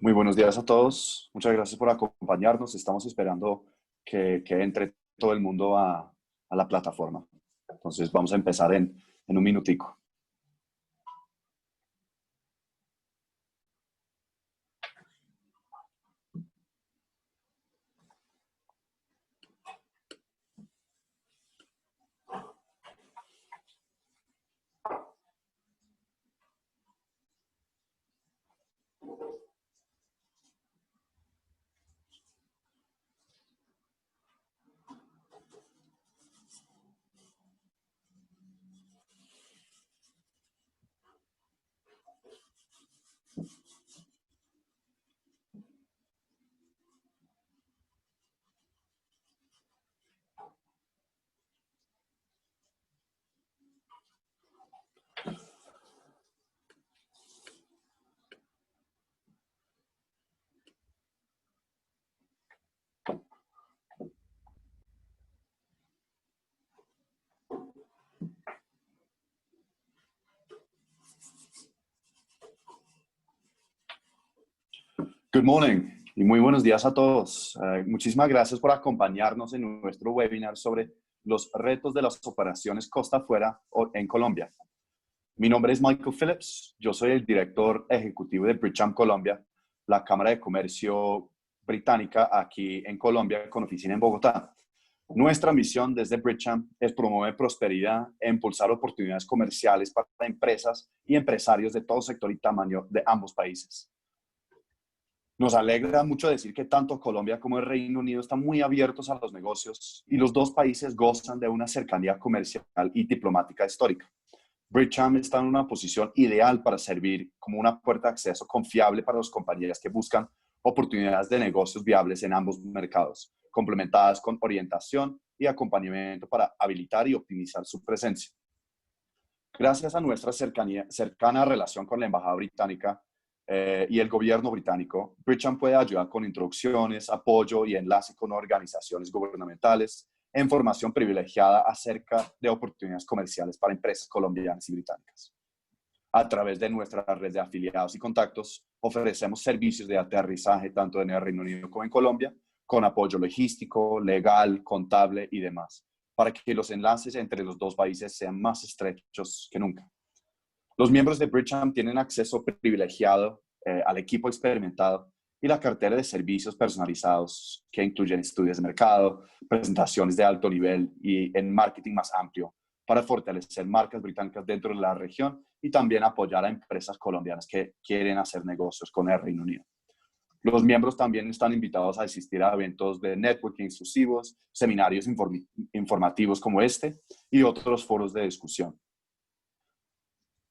Muy buenos días a todos. Muchas gracias por acompañarnos. Estamos esperando que entre todo el mundo a la plataforma. Entonces vamos a empezar en un minutico. Good morning y muy buenos días a todos. Muchísimas gracias por acompañarnos en nuestro webinar sobre los retos de las operaciones costa afuera en Colombia. Mi nombre es Michael Phillips. Yo soy el director ejecutivo de Bridgecham Colombia, la Cámara de Comercio británica aquí en Colombia con oficina en Bogotá. Nuestra misión desde Bridgecham es promover prosperidad e impulsar oportunidades comerciales para empresas y empresarios de todo sector y tamaño de ambos países. Nos alegra mucho decir que tanto Colombia como el Reino Unido están muy abiertos a los negocios y los dos países gozan de una cercanía comercial y diplomática histórica. Bridgecham está en una posición ideal para servir como una puerta de acceso confiable para las compañías que buscan oportunidades de negocios viables en ambos mercados, complementadas con orientación y acompañamiento para habilitar y optimizar su presencia. Gracias a nuestra cercana relación con la Embajada Británica y el gobierno británico, Bridgecham puede ayudar con introducciones, apoyo y enlace con organizaciones gubernamentales e información privilegiada acerca de oportunidades comerciales para empresas colombianas y británicas. A través de nuestra red de afiliados y contactos, ofrecemos servicios de aterrizaje tanto en el Reino Unido como en Colombia, con apoyo logístico, legal, contable y demás, para que los enlaces entre los dos países sean más estrechos que nunca. Los miembros de Bridgecham tienen acceso privilegiado al equipo experimentado y la cartera de servicios personalizados que incluyen estudios de mercado, presentaciones de alto nivel y en marketing más amplio para fortalecer marcas británicas dentro de la región y también apoyar a empresas colombianas que quieren hacer negocios con el Reino Unido. Los miembros también están invitados a asistir a eventos de networking exclusivos, seminarios informativos como este y otros foros de discusión.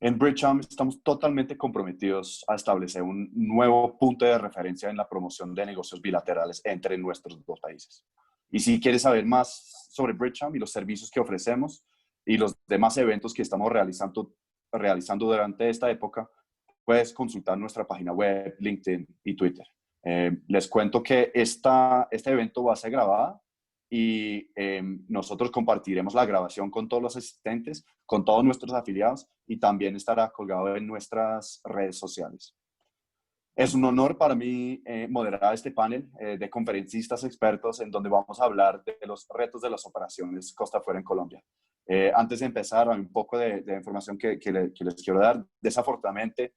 En Bridgecham estamos totalmente comprometidos a establecer un nuevo punto de referencia en la promoción de negocios bilaterales entre nuestros dos países. Y si quieres saber más sobre Bridgecham y los servicios que ofrecemos y los demás eventos que estamos realizando durante esta época, puedes consultar nuestra página web, LinkedIn y Twitter. Les cuento que este evento va a ser grabado y nosotros compartiremos la grabación con todos los asistentes, con todos nuestros afiliados y también estará colgado en nuestras redes sociales. Es un honor para mí moderar este panel de conferencistas expertos en donde vamos a hablar de los retos de las operaciones costa afuera en Colombia. Antes de empezar, hay un poco de información que les quiero dar. Desafortunadamente,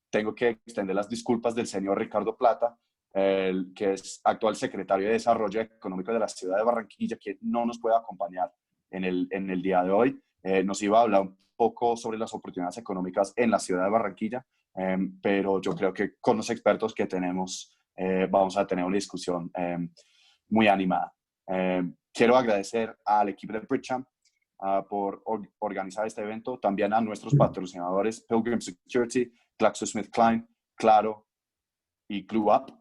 tengo que extender las disculpas del señor Ricardo Plata, que es actual secretario de Desarrollo Económico de la ciudad de Barranquilla, que no nos puede acompañar en el día de hoy. Nos iba a hablar un poco sobre las oportunidades económicas en la ciudad de Barranquilla, pero yo creo que con los expertos que tenemos vamos a tener una discusión muy animada. Quiero agradecer al equipo de Bridgecham por organizar este evento, también a nuestros patrocinadores Pilgrim Security, GlaxoSmithKline, Claro y Glue Up.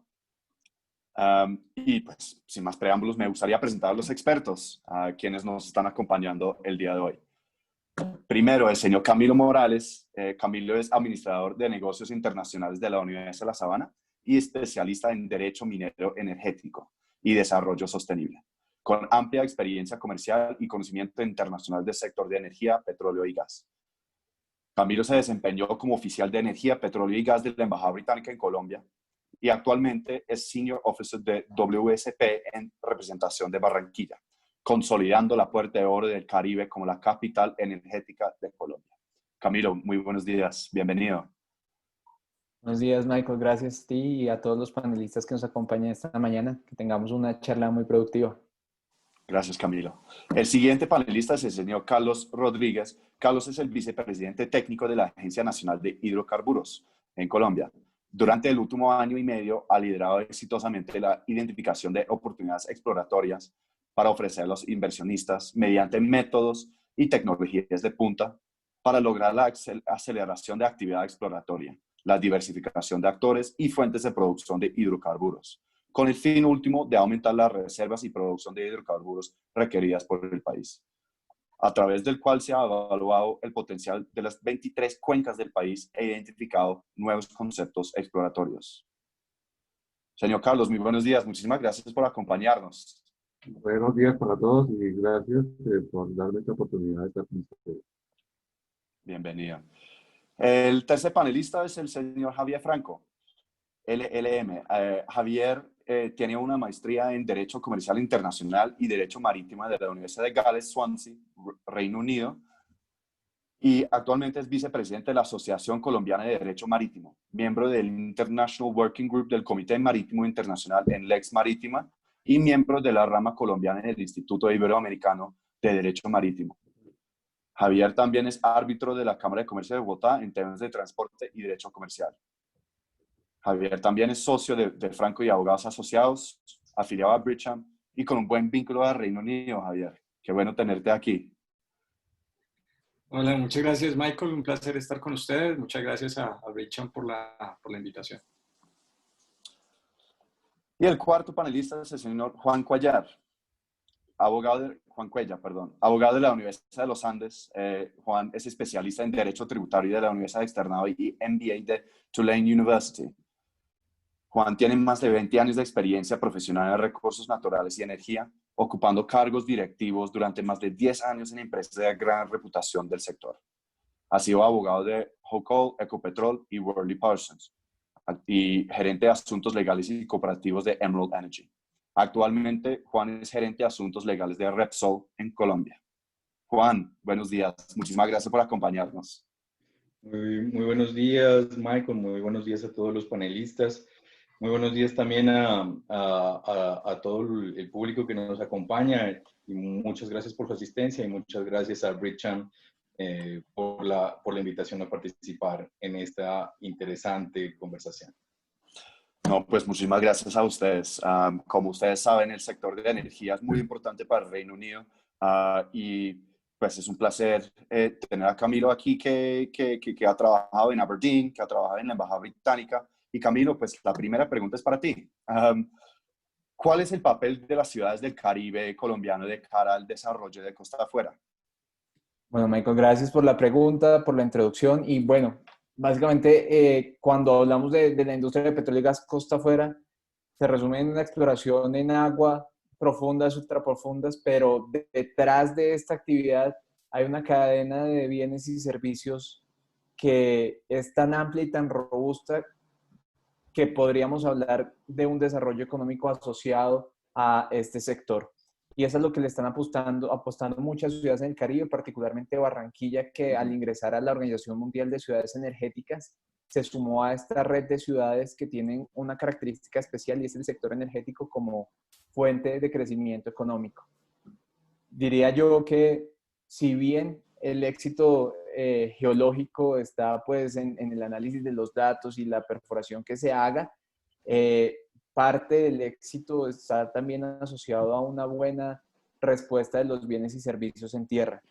Y pues, sin más preámbulos, me gustaría presentar a los expertos, a quienes nos están acompañando el día de hoy. Primero, el señor Camilo Morales. Camilo es administrador de negocios internacionales de la Universidad de La Sabana y especialista en Derecho Minero Energético y Desarrollo Sostenible, con amplia experiencia comercial y conocimiento internacional del sector de energía, petróleo y gas. Camilo se desempeñó como oficial de energía, petróleo y gas de la Embajada Británica en Colombia y actualmente es Senior Officer de WSP en representación de Barranquilla, consolidando la Puerta de Oro del Caribe como la capital energética de Colombia. Camilo, muy buenos días, bienvenido. Buenos días, Michael. Gracias a ti y a todos los panelistas que nos acompañan esta mañana. Que tengamos una charla muy productiva. Gracias, Camilo. El siguiente panelista es el señor Carlos Rodríguez. Carlos es el vicepresidente técnico de la Agencia Nacional de Hidrocarburos en Colombia. Durante el último año y medio ha liderado exitosamente la identificación de oportunidades exploratorias para ofrecer a los inversionistas mediante métodos y tecnologías de punta para lograr la aceleración de actividad exploratoria, la diversificación de actores y fuentes de producción de hidrocarburos, con el fin último de aumentar las reservas y producción de hidrocarburos requeridas por el país, a través del cual se ha evaluado el potencial de las 23 cuencas del país e identificado nuevos conceptos exploratorios. Señor Carlos, muy buenos días. Muchísimas gracias por acompañarnos. Buenos días para todos y gracias por darme esta oportunidad de estar con ustedes. Bienvenido. El tercer panelista es el señor Javier Franco, LLM. Javier tiene una maestría en Derecho Comercial Internacional y Derecho Marítimo de la Universidad de Gales, Swansea, Reino Unido, y actualmente es vicepresidente de la Asociación Colombiana de Derecho Marítimo, miembro del International Working Group del Comité Marítimo Internacional en Lex Marítima y miembro de la rama colombiana del Instituto Iberoamericano de Derecho Marítimo. Javier también es árbitro de la Cámara de Comercio de Bogotá en temas de transporte y derecho comercial. Javier también es socio de Franco y Abogados Asociados, afiliado a Bridgeham y con un buen vínculo al Reino Unido, Javier. Qué bueno tenerte aquí. Hola, muchas gracias, Michael. Un placer estar con ustedes. Muchas gracias a Bridgeham por la invitación. Y el cuarto panelista es el señor Juan Cuellar, abogado de la Universidad de los Andes. Juan es especialista en Derecho Tributario de la Universidad de Externado y MBA de Tulane University. Juan tiene más de 20 años de experiencia profesional en recursos naturales y energía, ocupando cargos directivos durante más de 10 años en empresas de gran reputación del sector. Ha sido abogado de Hocol, Ecopetrol y Worley Parsons y gerente de asuntos legales y cooperativos de Emerald Energy. Actualmente, Juan es gerente de asuntos legales de Repsol en Colombia. Juan, buenos días. Muchísimas gracias por acompañarnos. Muy buenos días, Michael. Muy buenos días a todos los panelistas. Muy buenos días también a todo el público que nos acompaña. Y muchas gracias por su asistencia y muchas gracias a Bridgeham por la invitación a participar en esta interesante conversación. No, pues muchísimas gracias a ustedes. Como ustedes saben, el sector de energía es muy importante para el Reino Unido y pues es un placer tener a Camilo aquí que ha trabajado en Aberdeen, que ha trabajado en la Embajada Británica. Y Camilo, pues la primera pregunta es para ti. ¿Cuál es el papel de las ciudades del Caribe colombiano de cara al desarrollo de Costa Afuera? Bueno, Michael, gracias por la pregunta, por la introducción. Y bueno, básicamente cuando hablamos de la industria de petróleo y gas costa afuera, se resume en una exploración en agua profundas, ultraprofundas, pero detrás de esta actividad hay una cadena de bienes y servicios que es tan amplia y tan robusta que podríamos hablar de un desarrollo económico asociado a este sector. Y eso es lo que le están apostando muchas ciudades en el Caribe, particularmente Barranquilla, que al ingresar a la Organización Mundial de Ciudades Energéticas se sumó a esta red de ciudades que tienen una característica especial y es el sector energético como fuente de crecimiento económico. Diría yo que si bien el éxito geológico está pues en el análisis de los datos y la perforación que se haga, parte del éxito está también asociado a una buena respuesta de los bienes y servicios en tierra.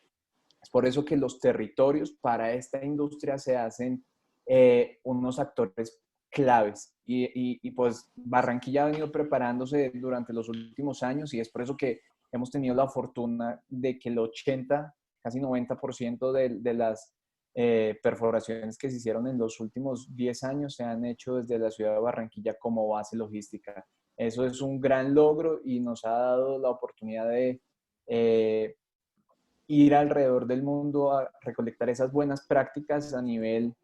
Es por eso que los territorios para esta industria se hacen unos actores claves y pues Barranquilla ha venido preparándose durante los últimos años y es por eso que hemos tenido la fortuna de que el 80, casi 90% de las perforaciones que se hicieron en los últimos 10 años se han hecho desde la ciudad de Barranquilla como base logística. Eso es un gran logro y nos ha dado la oportunidad de ir alrededor del mundo a recolectar esas buenas prácticas a nivel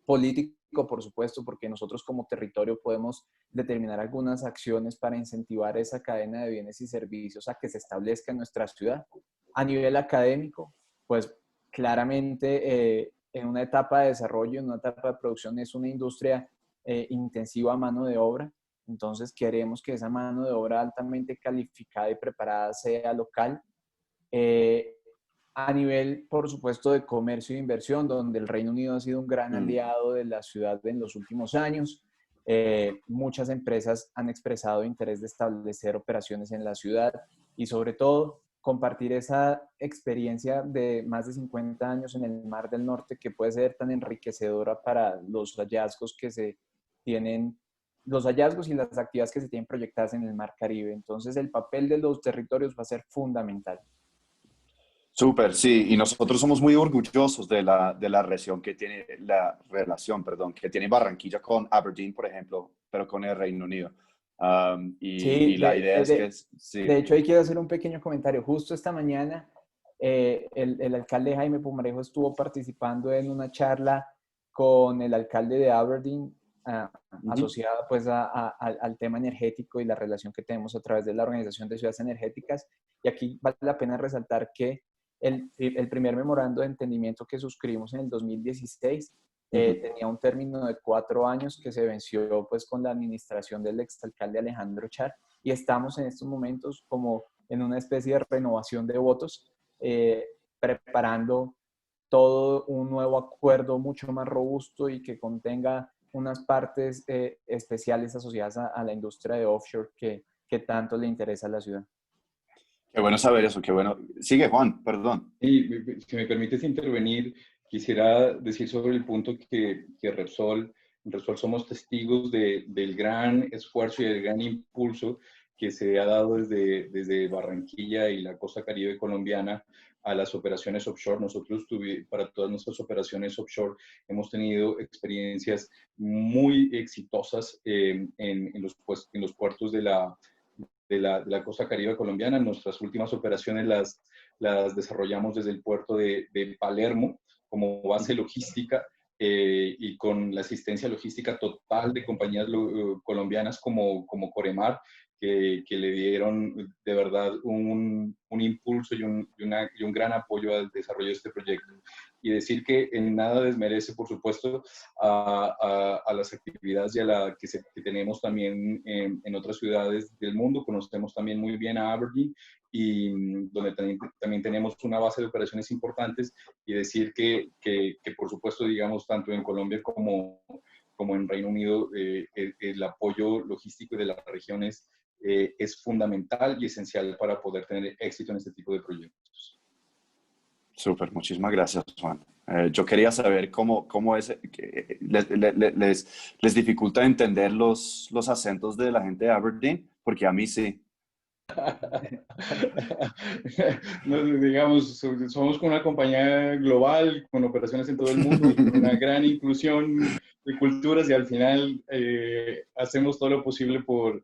político, por supuesto, porque nosotros como territorio podemos determinar algunas acciones para incentivar esa cadena de bienes y servicios a que se establezca en nuestra ciudad. A nivel académico, pues claramente en una etapa de desarrollo, en una etapa de producción, es una industria intensiva a mano de obra. Entonces queremos que esa mano de obra altamente calificada y preparada sea local. A nivel, por supuesto, de comercio e inversión, donde el Reino Unido ha sido un gran aliado de la ciudad en los últimos años. Muchas empresas han expresado interés de establecer operaciones en la ciudad y sobre todo compartir esa experiencia de más de 50 años en el Mar del Norte, que puede ser tan enriquecedora para los hallazgos que se tienen, los hallazgos y las actividades que se tienen proyectadas en el Mar Caribe. Entonces el papel de los territorios va a ser fundamental. Súper, sí, y nosotros somos muy orgullosos de la relación que tiene, que tiene Barranquilla con Aberdeen, por ejemplo, pero con el Reino Unido. Y Sí, la idea es que, sí. de hecho, ahí quiero hacer un pequeño comentario. Justo esta mañana, el alcalde Jaime Pumarejo estuvo participando en una charla con el alcalde de Aberdeen, asociada pues al tema energético y la relación que tenemos a través de la Organización de Ciudades Energéticas. Y aquí vale la pena resaltar que el primer memorando de entendimiento que suscribimos en el 2016 tenía un término de 4 años que se venció pues con la administración del exalcalde Alejandro Char, y estamos en estos momentos como en una especie de renovación de votos, preparando todo un nuevo acuerdo mucho más robusto y que contenga unas partes especiales asociadas a la industria de offshore que tanto le interesa a la ciudad. Qué bueno saber eso, qué bueno. Sigue, Juan, perdón. Y si me permites intervenir, quisiera decir sobre el punto que Repsol, en Repsol somos testigos del gran esfuerzo y del gran impulso que se ha dado desde Barranquilla y la costa caribe colombiana a las operaciones offshore. Nosotros para todas nuestras operaciones offshore hemos tenido experiencias muy exitosas en los puertos de la costa caribe colombiana. Nuestras últimas operaciones las desarrollamos desde el puerto de Palermo como base logística y con la asistencia logística total de compañías colombianas como Coremar, que le dieron de verdad un impulso y un gran apoyo al desarrollo de este proyecto. Y decir que en nada desmerece, por supuesto, a las actividades que tenemos también en otras ciudades del mundo. Conocemos también muy bien a Aberdeen, y donde también tenemos una base de operaciones importantes, y decir que por supuesto, digamos, tanto en Colombia como en Reino Unido, el apoyo logístico de las regiones es fundamental y esencial para poder tener éxito en este tipo de proyectos. Súper, muchísimas gracias, Juan. Yo quería saber cómo es, les dificulta entender los acentos de la gente de Aberdeen, porque a mí sí. Digamos, somos una compañía global con operaciones en todo el mundo, con una gran inclusión de culturas, y al final hacemos todo lo posible por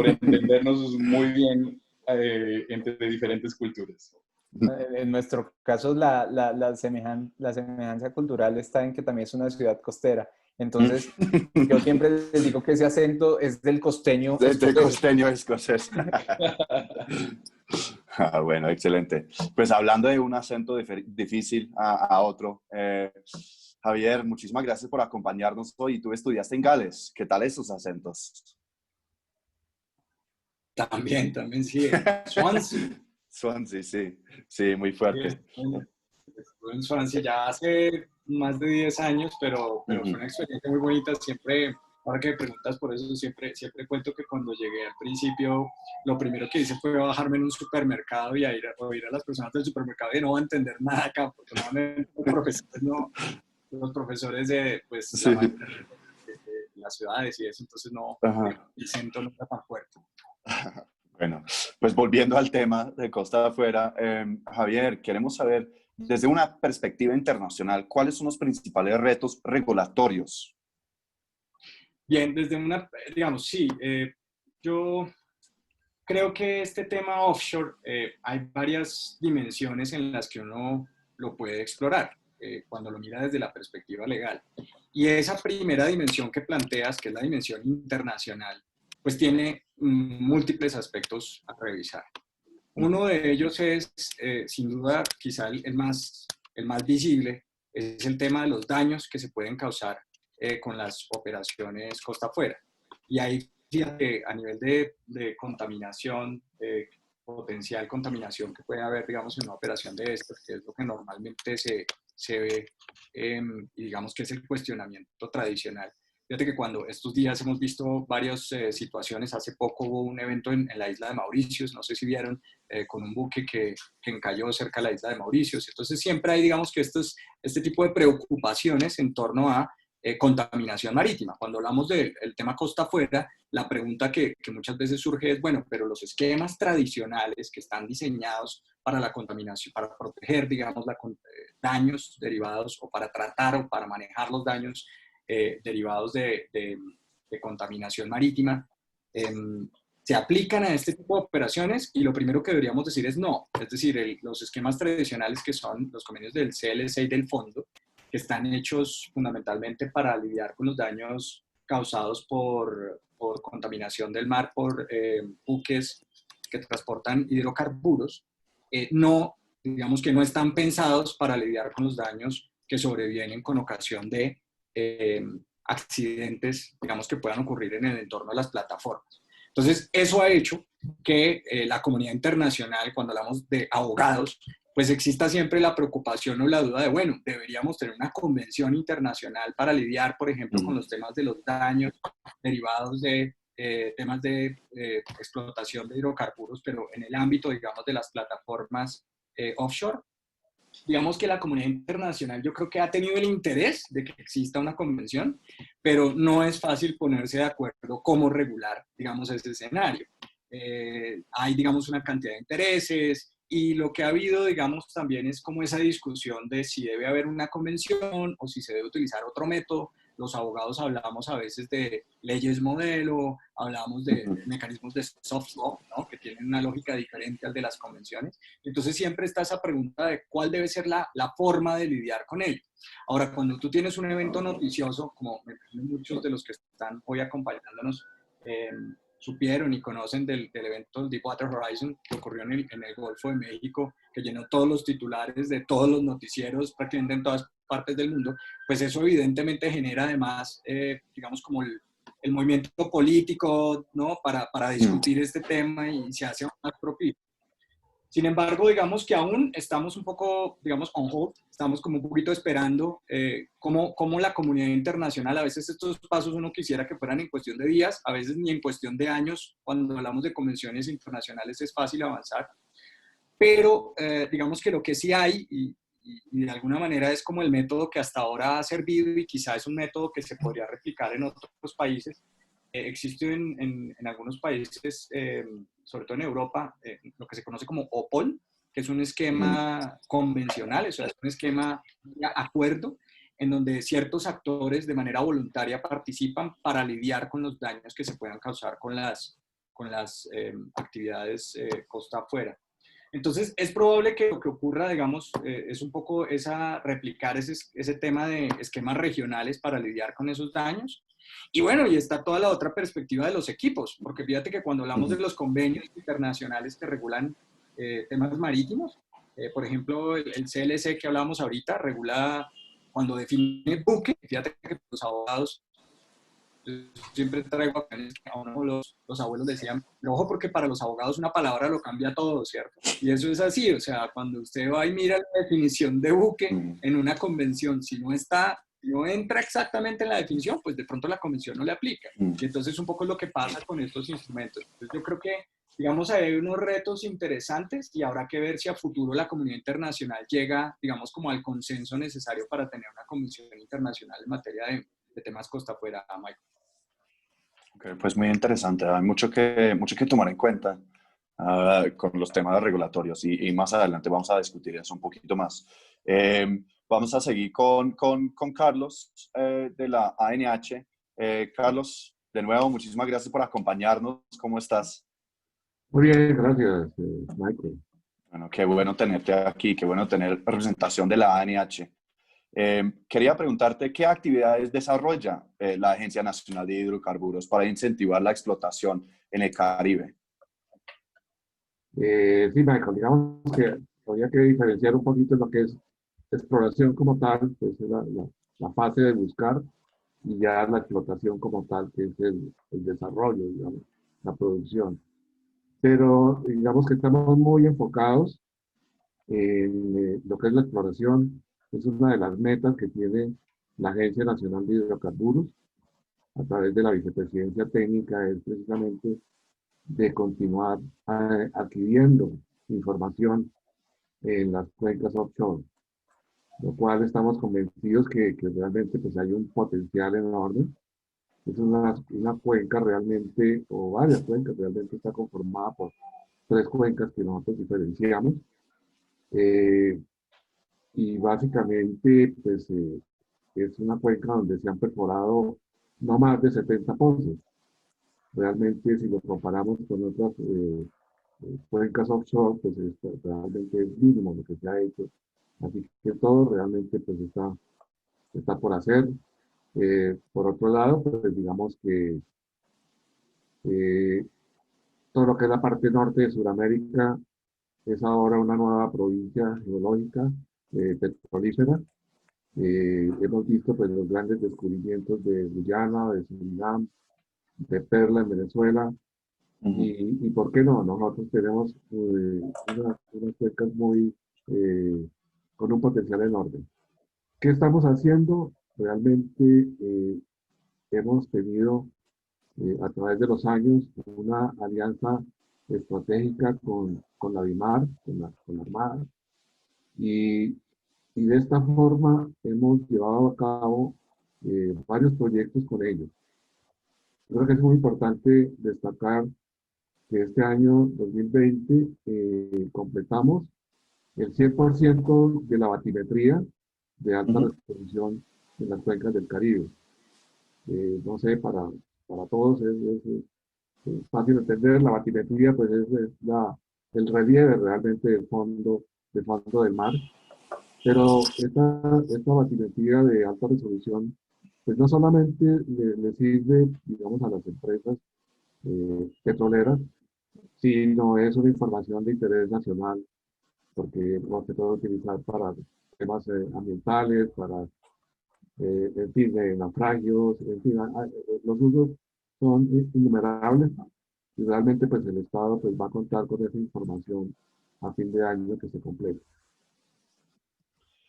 entendernos muy bien entre diferentes culturas. En nuestro caso, la semejanza cultural está en que también es una ciudad costera. Entonces, yo siempre les digo que ese acento es del costeño escocés. Del costeño escocés. Bueno, excelente. Pues hablando de un acento difícil a otro, Javier, muchísimas gracias por acompañarnos hoy. Tú estudiaste en Gales. ¿Qué tal esos acentos? También sí. Swansea. Swansea, sí. Sí, muy fuerte. Estuve en Swansea ya hace más de 10 años, pero fue una experiencia muy bonita. Siempre, ahora que me preguntas por eso, siempre cuento que cuando llegué al principio, lo primero que hice fue bajarme en un supermercado y oír a las personas del supermercado y no va a entender nada acá, porque normalmente los profesores de pues, Sí. de las ciudades y eso, entonces el acento no está tan fuerte. Bueno, pues volviendo al tema de Costa de Afuera, Javier, queremos saber, desde una perspectiva internacional, ¿cuáles son los principales retos regulatorios? Bien, digamos, sí, yo creo que este tema offshore, hay varias dimensiones en las que uno lo puede explorar cuando lo mira desde la perspectiva legal. Y esa primera dimensión que planteas, que es la dimensión internacional, pues tiene múltiples aspectos a revisar. Uno de ellos es, sin duda, quizá el más visible, es el tema de los daños que se pueden causar con las operaciones costa afuera. Y ahí, fíjate, a nivel de contaminación, potencial contaminación que puede haber, digamos, en una operación de estas, que es lo que normalmente se ve, y digamos que es el cuestionamiento tradicional. Fíjate que cuando estos días hemos visto varias situaciones, hace poco hubo un evento en la isla de Mauritius, no sé si vieron, con un buque que encalló cerca de la isla de Mauritius. Entonces siempre hay, digamos que este tipo de preocupaciones en torno a contaminación marítima. Cuando hablamos del tema costa afuera, la pregunta que muchas veces surge es, bueno, pero los esquemas tradicionales que están diseñados para la contaminación, para proteger, digamos, daños derivados o para tratar o para manejar los daños derivados de contaminación marítima, se aplican a este tipo de operaciones y lo primero que deberíamos decir es no. Es decir, los esquemas tradicionales que son los convenios del CLC y del fondo, que están hechos fundamentalmente para lidiar con los daños causados por contaminación del mar por buques que transportan hidrocarburos, no, digamos que no están pensados para lidiar con los daños que sobrevienen con ocasión de accidentes, digamos, que puedan ocurrir en el entorno de las plataformas. Entonces, eso ha hecho que la comunidad internacional, cuando hablamos de abogados, pues exista siempre la preocupación o la duda de, bueno, deberíamos tener una convención internacional para lidiar, por ejemplo, con los temas de los daños derivados de temas de explotación de hidrocarburos, pero en el ámbito, digamos, de las plataformas offshore. Digamos que la comunidad internacional yo creo que ha tenido el interés de que exista una convención, pero no es fácil ponerse de acuerdo cómo regular, digamos, ese escenario. Hay, digamos, una cantidad de intereses y lo que ha habido, digamos, también es como esa discusión de si debe haber una convención o si se debe utilizar otro método. Los abogados hablamos a veces de leyes modelo, hablamos de mecanismos de soft law, ¿no? Que tienen una lógica diferente al de las convenciones. Entonces siempre está esa pregunta de cuál debe ser la forma de lidiar con ello. Ahora, cuando tú tienes un evento noticioso, como muchos de los que están hoy acompañándonos supieron y conocen del evento Deepwater Horizon que ocurrió en el Golfo de México, que llenó todos los titulares de todos los noticieros prácticamente en todas partes del mundo, pues eso evidentemente genera además, digamos, como el movimiento político, ¿no? Para discutir este tema y se hace más propicio. Sin embargo, digamos que aún estamos un poco, digamos, on hold, estamos como un poquito esperando cómo la comunidad internacional, a veces estos pasos uno quisiera que fueran en cuestión de días, a veces ni en cuestión de años, cuando hablamos de convenciones internacionales es fácil avanzar, pero digamos que lo que sí hay, y de alguna manera es como el método que hasta ahora ha servido y quizá es un método que se podría replicar en otros países, existe en algunos países, sobre todo en Europa, lo que se conoce como OPOL, que es un esquema convencional, o sea, es un esquema de acuerdo en donde ciertos actores de manera voluntaria participan para lidiar con los daños que se puedan causar con las actividades costa afuera. Entonces, es probable que lo que ocurra, digamos, es un poco replicar ese tema de esquemas regionales para lidiar con esos daños. Y bueno, y está toda la otra perspectiva de los equipos, porque fíjate que cuando hablamos de los convenios internacionales que regulan temas marítimos, por ejemplo, el CLC que hablábamos ahorita regula cuando define buque, fíjate que los abogados, siempre traigo a uno los abuelos decían, pero ojo porque para los abogados una palabra lo cambia todo, ¿cierto? Y eso es así, o sea, cuando usted va y mira la definición de buque en una convención, si no entra exactamente en la definición, pues de pronto la convención no le aplica. Y entonces un poco es lo que pasa con estos instrumentos. Entonces yo creo que, digamos, hay unos retos interesantes y habrá que ver si a futuro la comunidad internacional llega, digamos, como al consenso necesario para tener una convención internacional en materia de temas costa afuera, Michael. Okay, pues muy interesante. Hay mucho que tomar en cuenta con los temas regulatorios y más adelante vamos a discutir eso un poquito más. Vamos a seguir con Carlos de la ANH. Carlos, de nuevo, muchísimas gracias por acompañarnos. ¿Cómo estás? Muy bien, gracias, Michael. Bueno, qué bueno tenerte aquí, qué bueno tener representación de la ANH. Quería preguntarte qué actividades desarrolla la Agencia Nacional de Hidrocarburos para incentivar la explotación en el Caribe. Sí, Michael, digamos que habría que diferenciar un poquito lo que es exploración como tal, pues es la fase de buscar, y ya la explotación como tal, que es el desarrollo, digamos, la producción. Pero digamos que estamos muy enfocados en lo que es la exploración. Es una de las metas que tiene la Agencia Nacional de Hidrocarburos a través de la Vicepresidencia Técnica, es precisamente de continuar adquiriendo información en las cuencas offshore, lo cual estamos convencidos que realmente pues, hay un potencial enorme. Es una cuenca realmente, o varias cuencas, realmente está conformada por tres cuencas que nosotros diferenciamos. Eh, y básicamente, pues, es una cuenca donde se han perforado no más de 70 pozos. Realmente, si lo comparamos con otras cuencas offshore, pues realmente es mínimo lo que se ha hecho. Así que todo realmente pues está por hacer. Por otro lado, pues digamos que eh, todo lo que es la parte norte de Sudamérica es ahora una nueva provincia geológica petrolífera. Hemos visto pues, los grandes descubrimientos de Guyana, de Surinam, de Perla en Venezuela, y ¿por qué no? Nosotros tenemos unas cuencas con un potencial enorme. ¿Qué estamos haciendo? Realmente hemos tenido a través de los años una alianza estratégica con la BIMAR, con la Armada, y, y de esta forma hemos llevado a cabo varios proyectos con ellos. Creo que es muy importante destacar que este año 2020 completamos el 100% de la batimetría de alta resolución en las cuencas del Caribe. No sé, para todos es fácil entender, la batimetría pues es el relieve realmente del fondo del mar, pero esta batimetría de alta resolución pues no solamente le sirve, digamos, a las empresas petroleras, sino es una información de interés nacional, porque se puede utilizar para temas ambientales, para, en fin, naufragios, en fin, los usos son innumerables, y realmente pues el Estado pues, va a contar con esa información a fin de año que se complete.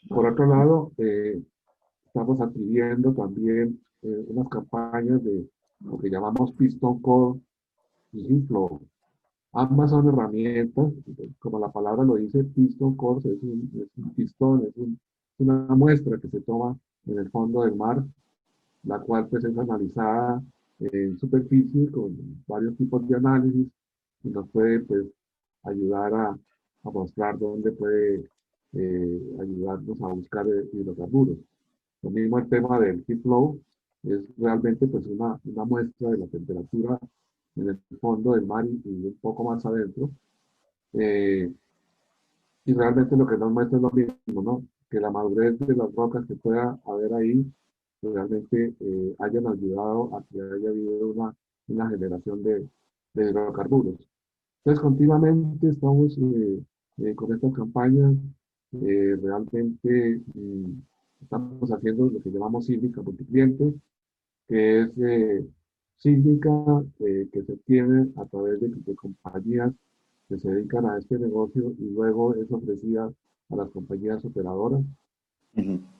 Por otro lado, estamos adquiriendo también unas campañas de lo que llamamos Piston Core y Inflow. Ambas son herramientas, como la palabra lo dice, Piston Core es un pistón, una muestra que se toma en el fondo del mar, la cual pues es analizada en superficie con varios tipos de análisis y nos puede pues ayudar a mostrar dónde puede ayudarnos a buscar hidrocarburos. Lo mismo el tema del heat flow es realmente pues una muestra de la temperatura en el fondo del mar y un poco más adentro. Eh, y realmente lo que nos muestra es lo mismo, ¿no? Que la madurez de las rocas que pueda haber ahí realmente hayan ayudado a que haya habido una generación de hidrocarburos. Entonces, continuamente estamos con estas campañas, realmente estamos haciendo lo que llamamos sísmica multicliente, que es sísmica que se obtiene a través de compañías que se dedican a este negocio y luego es ofrecida a las compañías operadoras.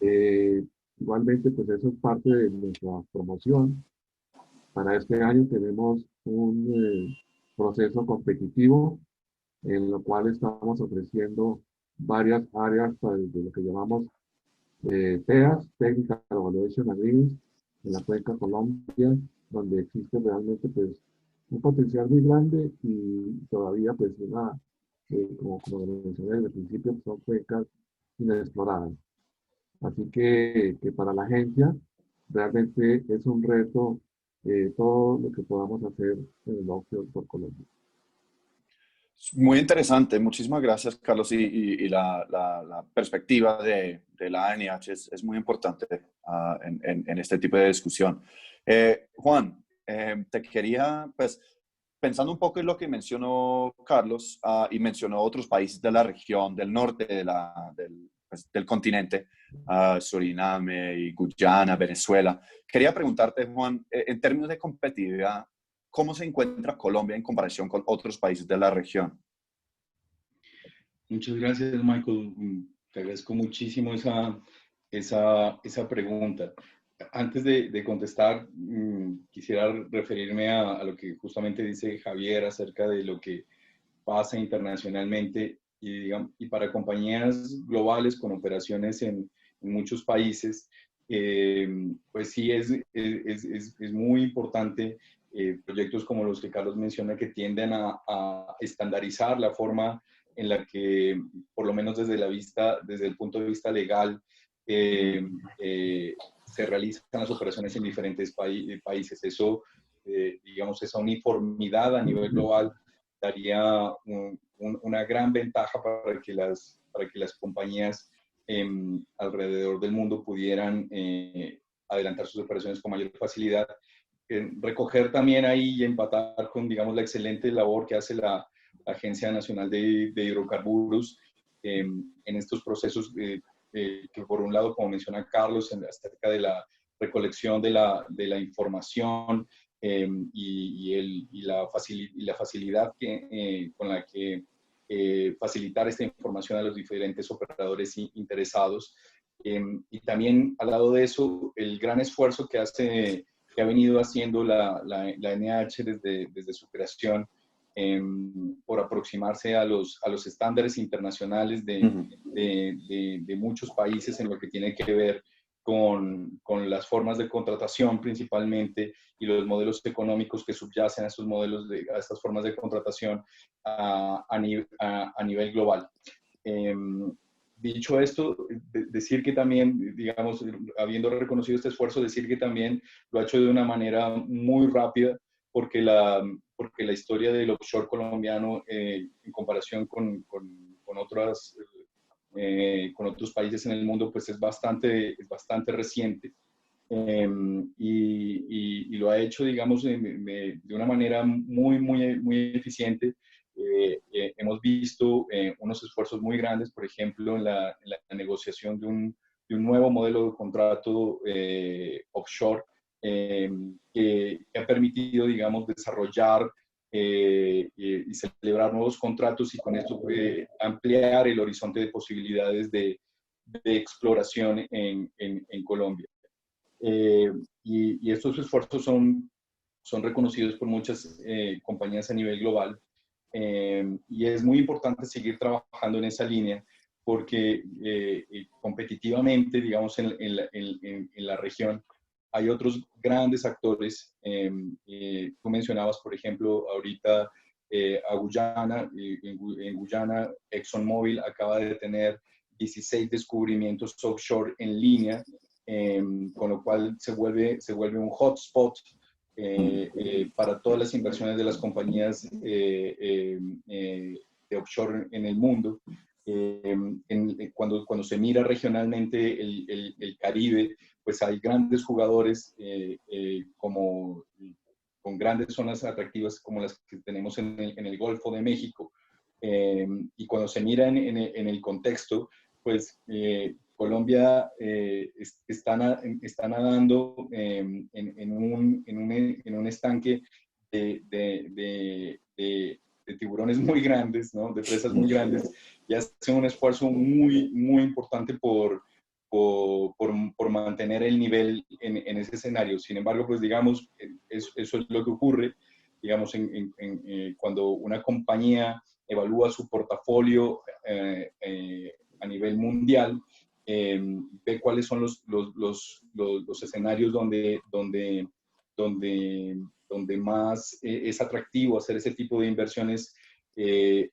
Eh, Igualmente, pues eso es parte de nuestra promoción. Para este año tenemos un proceso competitivo en lo cual estamos ofreciendo varias áreas de lo que llamamos TEAs, Technical Evaluation Agreements, en la cuenca Colombia, donde existe realmente pues, un potencial muy grande y todavía pues como mencioné desde el principio, son cuencas inexploradas. Así que para la agencia realmente es un reto todo lo que podamos hacer en el offshore por Colombia. Muy interesante, muchísimas gracias, Carlos. Y la perspectiva de la ANIH es muy importante en este tipo de discusión. Juan, te quería, pues, pensando un poco en lo que mencionó Carlos y mencionó otros países de la región, del norte del continente, Suriname y Guyana, Venezuela, quería preguntarte, Juan, en términos de competitividad, ¿cómo se encuentra Colombia en comparación con otros países de la región? Muchas gracias, Michael. Te agradezco muchísimo esa pregunta. Antes de contestar, quisiera referirme a lo que justamente dice Javier acerca de lo que pasa internacionalmente y para compañías globales con operaciones en muchos países, pues sí es muy importante proyectos como los que Carlos menciona que tienden a estandarizar la forma en la que, por lo menos desde el punto de vista legal, se realizan las operaciones en diferentes países. Eso, digamos, esa uniformidad a nivel global daría una gran ventaja para que las compañías alrededor del mundo pudieran adelantar sus operaciones con mayor facilidad. Recoger también ahí y empatar con, digamos, la excelente labor que hace la Agencia Nacional de Hidrocarburos en estos procesos que por un lado, como menciona Carlos, acerca de la recolección de la información y la facilidad con la que facilitar esta información a los diferentes operadores interesados. Y también al lado de eso, el gran esfuerzo que ha venido haciendo la NIH desde su creación por aproximarse a los estándares internacionales de muchos países en lo que tiene que ver con las formas de contratación principalmente y los modelos económicos que subyacen a estos modelos, a estas formas de contratación a nivel global. Dicho esto, decir que también, digamos, habiendo reconocido este esfuerzo, decir que también lo ha hecho de una manera muy rápida, porque la historia del offshore colombiano, en comparación con otros países en el mundo, pues es bastante reciente. Y lo ha hecho, digamos, de una manera muy eficiente. Hemos visto unos esfuerzos muy grandes, por ejemplo, en la negociación de un nuevo modelo de contrato offshore que ha permitido, digamos, desarrollar y celebrar nuevos contratos y con esto ampliar el horizonte de posibilidades de exploración en Colombia. Y estos esfuerzos son reconocidos por muchas compañías a nivel global. Y es muy importante seguir trabajando en esa línea porque competitivamente, digamos, en la región, hay otros grandes actores. Tú mencionabas, por ejemplo, ahorita a Guyana. En Guyana, ExxonMobil acaba de tener 16 descubrimientos offshore en línea, con lo cual se vuelve un hotspot para todas las inversiones de las compañías de offshore en el mundo. Cuando se mira regionalmente el Caribe, pues hay grandes jugadores con grandes zonas atractivas como las que tenemos en el Golfo de México. Y cuando se mira en el contexto, pues Colombia está nadando en un estanque de tiburones muy grandes, ¿no? De presas muy grandes, y hace un esfuerzo muy importante por mantener el nivel en ese escenario. Sin embargo, pues digamos, eso es lo que ocurre, digamos, cuando una compañía evalúa su portafolio a nivel mundial, ve cuáles son los escenarios donde más es atractivo hacer ese tipo de inversiones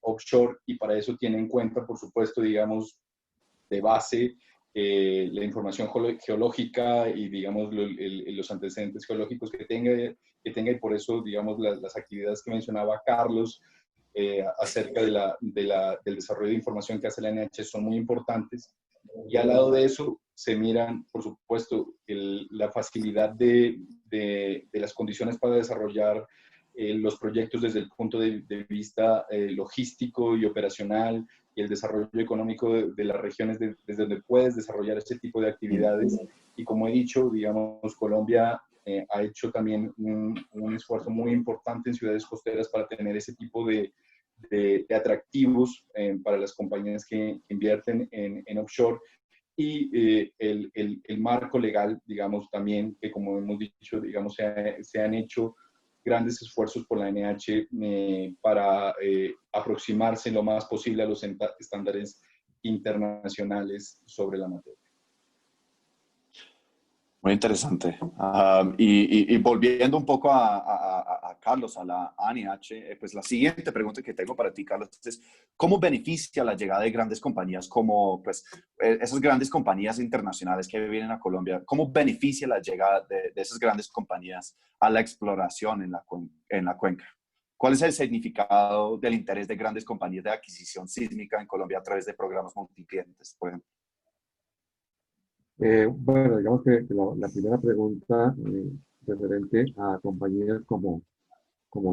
offshore, y para eso tiene en cuenta, por supuesto, digamos, de base, la información geológica y, digamos, los antecedentes geológicos que tenga, y por eso, digamos, las actividades que mencionaba Carlos, acerca del desarrollo de información que hace la NH son muy importantes. Y al lado de eso se miran, por supuesto, la facilidad de las condiciones para desarrollar los proyectos desde el punto de vista logístico y operacional, y el desarrollo económico de las regiones desde donde puedes desarrollar este tipo de actividades. Y como he dicho, digamos, Colombia ha hecho también un esfuerzo muy importante en ciudades costeras para tener ese tipo de atractivos para las compañías que invierten en offshore. Y el marco legal, digamos, también, que como hemos dicho, digamos, se han hecho grandes esfuerzos por la NH para aproximarse lo más posible a los estándares internacionales sobre la materia. Muy interesante. Y volviendo un poco a Carlos, a la ANIH, pues la siguiente pregunta que tengo para ti, Carlos, es ¿cómo beneficia la llegada de grandes compañías como pues, esas grandes compañías internacionales que vienen a Colombia? ¿Cómo beneficia la llegada de esas grandes compañías a la exploración en la cuenca? ¿Cuál es el significado del interés de grandes compañías de adquisición sísmica en Colombia a través de programas multiclientes, por ejemplo? Bueno, digamos que la primera pregunta referente a compañías como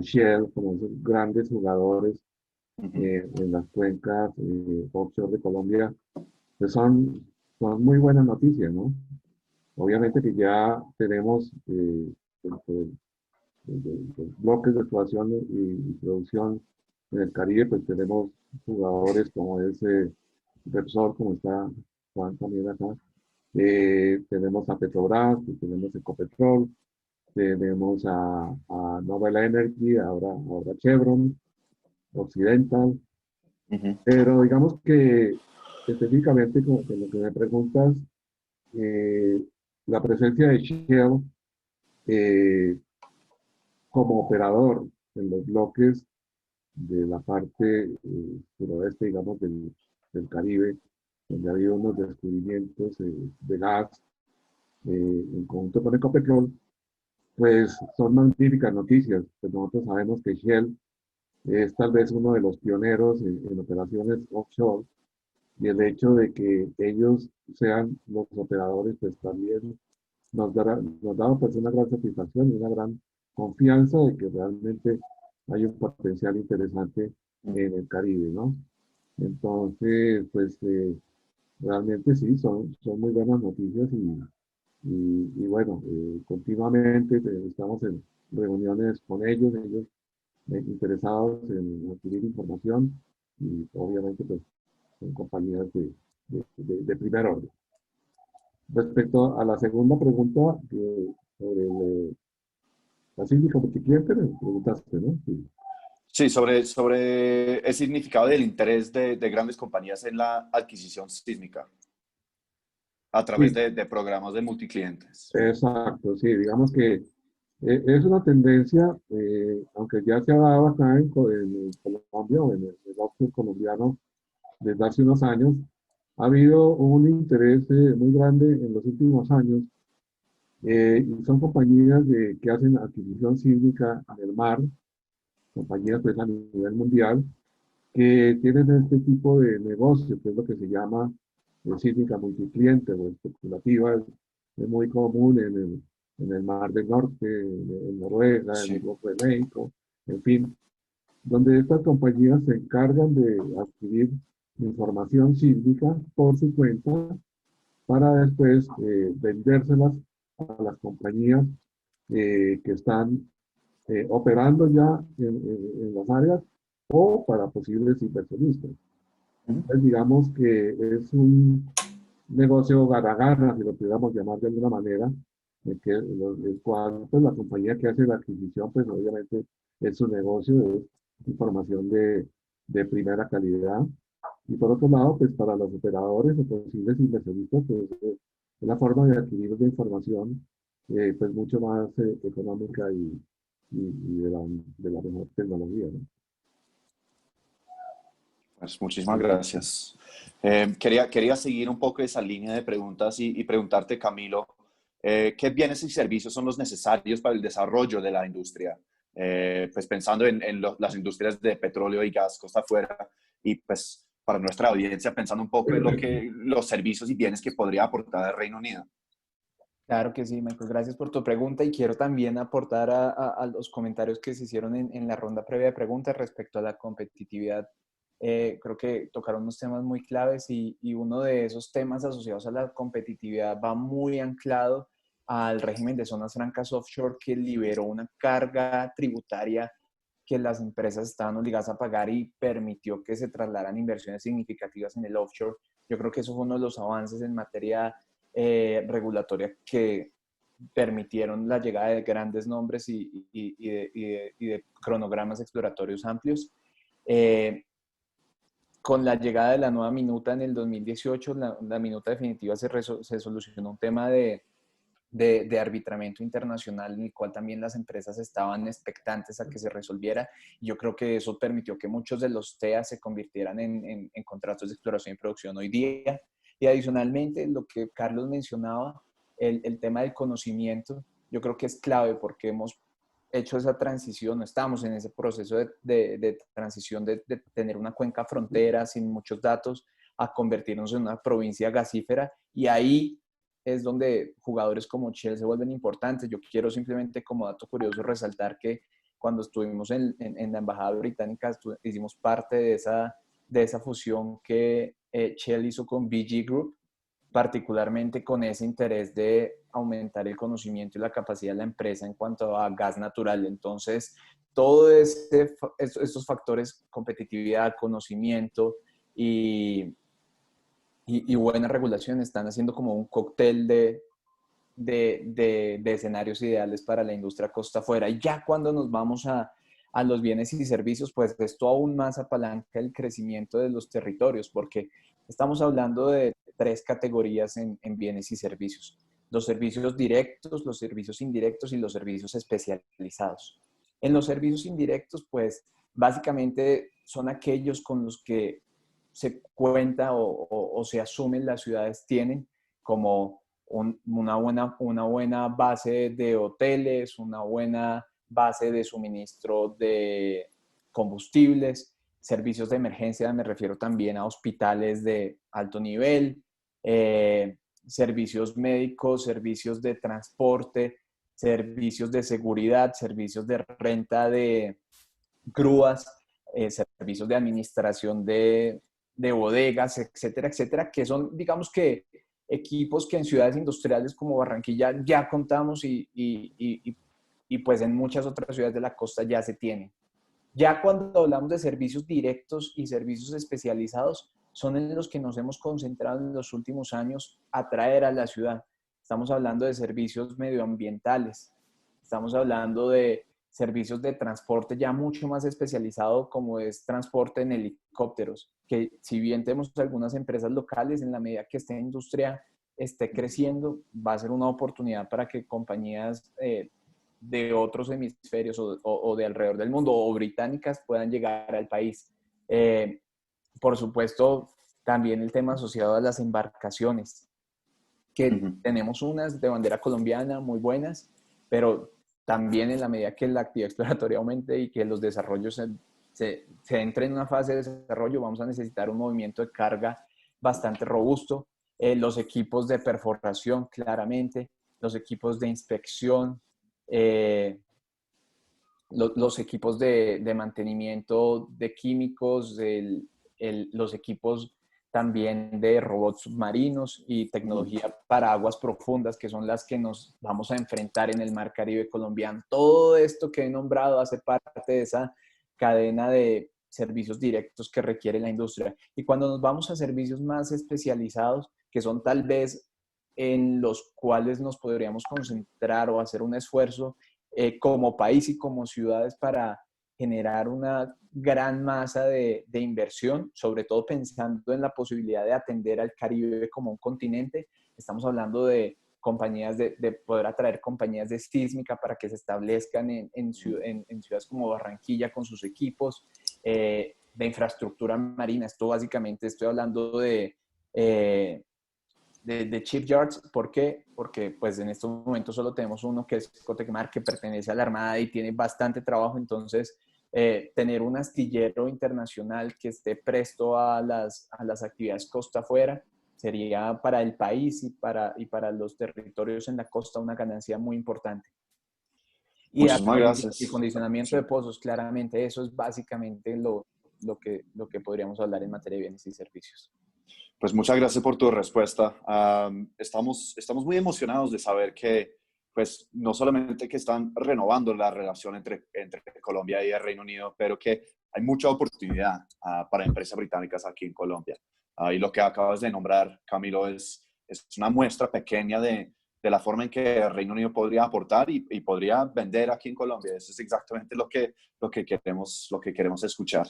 Shell, como esos grandes jugadores en las cuencas offshore de Colombia, pues son muy buenas noticias, ¿no? Obviamente que ya tenemos dentro de bloques de exploración y producción en el Caribe, pues tenemos jugadores como es Repsol, como está Juan también acá. Tenemos a Petrobras, tenemos Ecopetrol, tenemos a Novel Energy, ahora Chevron, Occidental. Pero digamos que específicamente con lo que me preguntas, la presencia de Shell como operador en los bloques de la parte suroeste, digamos, del Caribe, donde ha habido unos descubrimientos de gas en conjunto con Ecopetrol, pues son magníficas noticias. Pues nosotros sabemos que Shell es tal vez uno de los pioneros en operaciones offshore, y el hecho de que ellos sean los operadores, pues también nos da pues una gran satisfacción y una gran confianza de que realmente hay un potencial interesante en el Caribe, ¿no? Entonces, pues realmente sí, son muy buenas noticias y bueno, continuamente estamos en reuniones con ellos interesados en adquirir información y obviamente pues son compañías de primer orden. Respecto a la segunda pregunta sobre la sísmica multicliente, me preguntaste, ¿no? Sí. Sí, sobre el significado del interés de grandes compañías en la adquisición sísmica a través Sí, de programas de multiclientes. exacto, sí, digamos que es una tendencia, aunque ya se ha dado acá en Colombia o en el offshore colombiano desde hace unos años, ha habido un interés muy grande en los últimos años y son compañías que hacen adquisición sísmica en el mar, compañías pues a nivel mundial, que tienen este tipo de negocio, que es lo que se llama sísmica multicliente o especulativa. Es muy común en el Mar del Norte, en Noruega, en el Sí. Golfo de México, en fin, donde estas compañías se encargan de adquirir información sísmica por su cuenta para después vendérselas a las compañías que están operando ya en las áreas o para posibles inversionistas. Entonces, digamos que es un negocio gana-gana, si lo pudiéramos llamar de alguna manera, el cual pues, la compañía que hace la adquisición, pues obviamente es su negocio, es información de primera calidad. Y por otro lado, pues para los operadores o posibles inversionistas, pues es la forma de adquirir la información pues mucho más económica y de la mejor tecnología, ¿no? Pues muchísimas gracias. Quería seguir un poco esa línea de preguntas y preguntarte, Camilo, ¿qué bienes y servicios son los necesarios para el desarrollo de la industria pues pensando en las industrias de petróleo y gas costa afuera, y pues para nuestra audiencia pensando un poco en los servicios y bienes que podría aportar el Reino Unido. Claro que sí, Michael, gracias por tu pregunta y quiero también aportar a los comentarios que se hicieron en la ronda previa de preguntas respecto a la competitividad. Creo que tocaron unos temas muy claves y uno de esos temas asociados a la competitividad va muy anclado al régimen de zonas francas offshore que liberó una carga tributaria que las empresas estaban obligadas a pagar y permitió que se trasladaran inversiones significativas en el offshore. Yo creo que eso fue uno de los avances en materia regulatoria que permitieron la llegada de grandes nombres y de cronogramas exploratorios amplios. Con la llegada de la nueva minuta en el 2018, la minuta definitiva se solucionó un tema de arbitramiento internacional en el cual también las empresas estaban expectantes a que se resolviera. Yo creo que eso permitió que muchos de los TEA se convirtieran en contratos de exploración y producción hoy día. Y adicionalmente, lo que Carlos mencionaba, el tema del conocimiento, yo creo que es clave porque hemos hecho esa transición, estamos en ese proceso de transición de tener una cuenca frontera sin muchos datos a convertirnos en una provincia gasífera y ahí es donde jugadores como Shell se vuelven importantes. Yo quiero simplemente como dato curioso resaltar que cuando estuvimos en la Embajada Británica hicimos parte de esa fusión que Shell hizo con BG Group, particularmente con ese interés de aumentar el conocimiento y la capacidad de la empresa en cuanto a gas natural. Entonces, todos estos factores, competitividad, conocimiento y buena regulación, están haciendo como un cóctel de escenarios ideales para la industria costa afuera. Y ya cuando nos vamos a los bienes y servicios, pues esto aún más apalanca el crecimiento de los territorios, porque estamos hablando de tres categorías en bienes y servicios. Los servicios directos, los servicios indirectos y los servicios especializados. En los servicios indirectos, pues básicamente son aquellos con los que se cuenta o se asumen las ciudades tienen como una buena base de hoteles, una buena base de suministro de combustibles, servicios de emergencia, me refiero también a hospitales de alto nivel, servicios médicos, servicios de transporte, servicios de seguridad, servicios de renta de grúas, servicios de administración de bodegas, etcétera, etcétera, que son, digamos que, equipos que en ciudades industriales como Barranquilla ya contamos y pues en muchas otras ciudades de la costa ya se tienen. Ya cuando hablamos de servicios directos y servicios especializados, son en los que nos hemos concentrado en los últimos años a traer a la ciudad. Estamos hablando de servicios medioambientales, estamos hablando de servicios de transporte ya mucho más especializado como es transporte en helicópteros, que si bien tenemos algunas empresas locales, en la medida que esta industria esté creciendo, va a ser una oportunidad para que compañías de otros hemisferios o de alrededor del mundo o británicas puedan llegar al país. Por supuesto, también el tema asociado a las embarcaciones, que tenemos unas de bandera colombiana muy buenas, pero también en la medida que la actividad exploratoria aumente y que los desarrollos se entren en una fase de desarrollo, vamos a necesitar un movimiento de carga bastante robusto. Los equipos de perforación, claramente, los equipos de inspección, los equipos de mantenimiento de químicos, los equipos también de robots submarinos y tecnología para aguas profundas, que son las que nos vamos a enfrentar en el Mar Caribe colombiano. Todo esto que he nombrado hace parte de esa cadena de servicios directos que requiere la industria. Y cuando nos vamos a servicios más especializados, que son tal vez en los cuales nos podríamos concentrar o hacer un esfuerzo como país y como ciudades para generar una gran masa de inversión, sobre todo pensando en la posibilidad de atender al Caribe como un continente. Estamos hablando de compañías, de poder atraer compañías de sísmica para que se establezcan en ciudades como Barranquilla con sus equipos, de infraestructura marina. Esto básicamente estoy hablando de de shipyards. ¿Por qué? Porque pues en estos momentos solo tenemos uno que es Cotecmar, que pertenece a la Armada y tiene bastante trabajo. Entonces, tener un astillero internacional que esté presto a las actividades costa afuera sería para el país y para los territorios en la costa una ganancia muy importante. Y Muchísimas el gracias. condicionamiento Sí. de pozos, claramente, eso es básicamente lo que podríamos hablar en materia de bienes y servicios. Pues muchas gracias por tu respuesta. Estamos muy emocionados de saber que, pues, no solamente que están renovando la relación entre Colombia y el Reino Unido, pero que hay mucha oportunidad para empresas británicas aquí en Colombia. Y lo que acabas de nombrar, Camilo, es una muestra pequeña de la forma en que el Reino Unido podría aportar y podría vender aquí en Colombia. Eso es exactamente lo que queremos escuchar.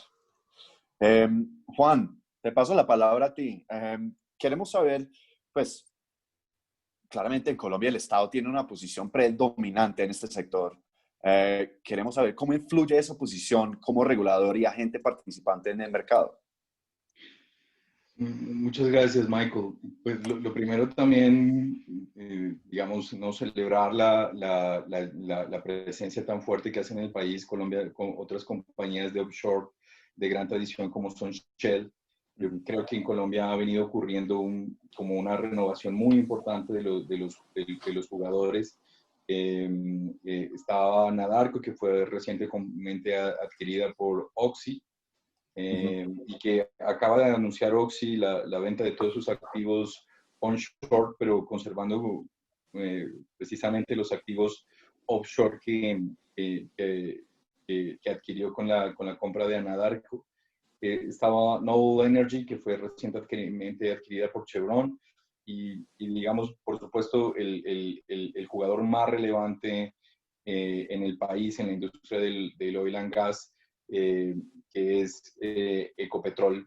Juan, te paso la palabra a ti. Queremos saber, pues, claramente en Colombia el Estado tiene una posición predominante en este sector. Queremos saber cómo influye esa posición como regulador y agente participante en el mercado. Muchas gracias, Michael. Pues lo primero también, digamos, no celebrar la presencia tan fuerte que hace en el país Colombia con otras compañías de offshore de gran tradición como son Shell. Yo creo que en Colombia ha venido ocurriendo como una renovación muy importante de los jugadores. Estaba Nadarco, que fue recientemente adquirida por Oxy. Y que acaba de anunciar Oxy la venta de todos sus activos onshore, pero conservando precisamente los activos offshore que adquirió con la compra de Anadarko. Estaba Noble Energy, que fue recientemente adquirida por Chevron, y digamos, por supuesto, el jugador más relevante en el país, en la industria del oil and gas, que es Ecopetrol.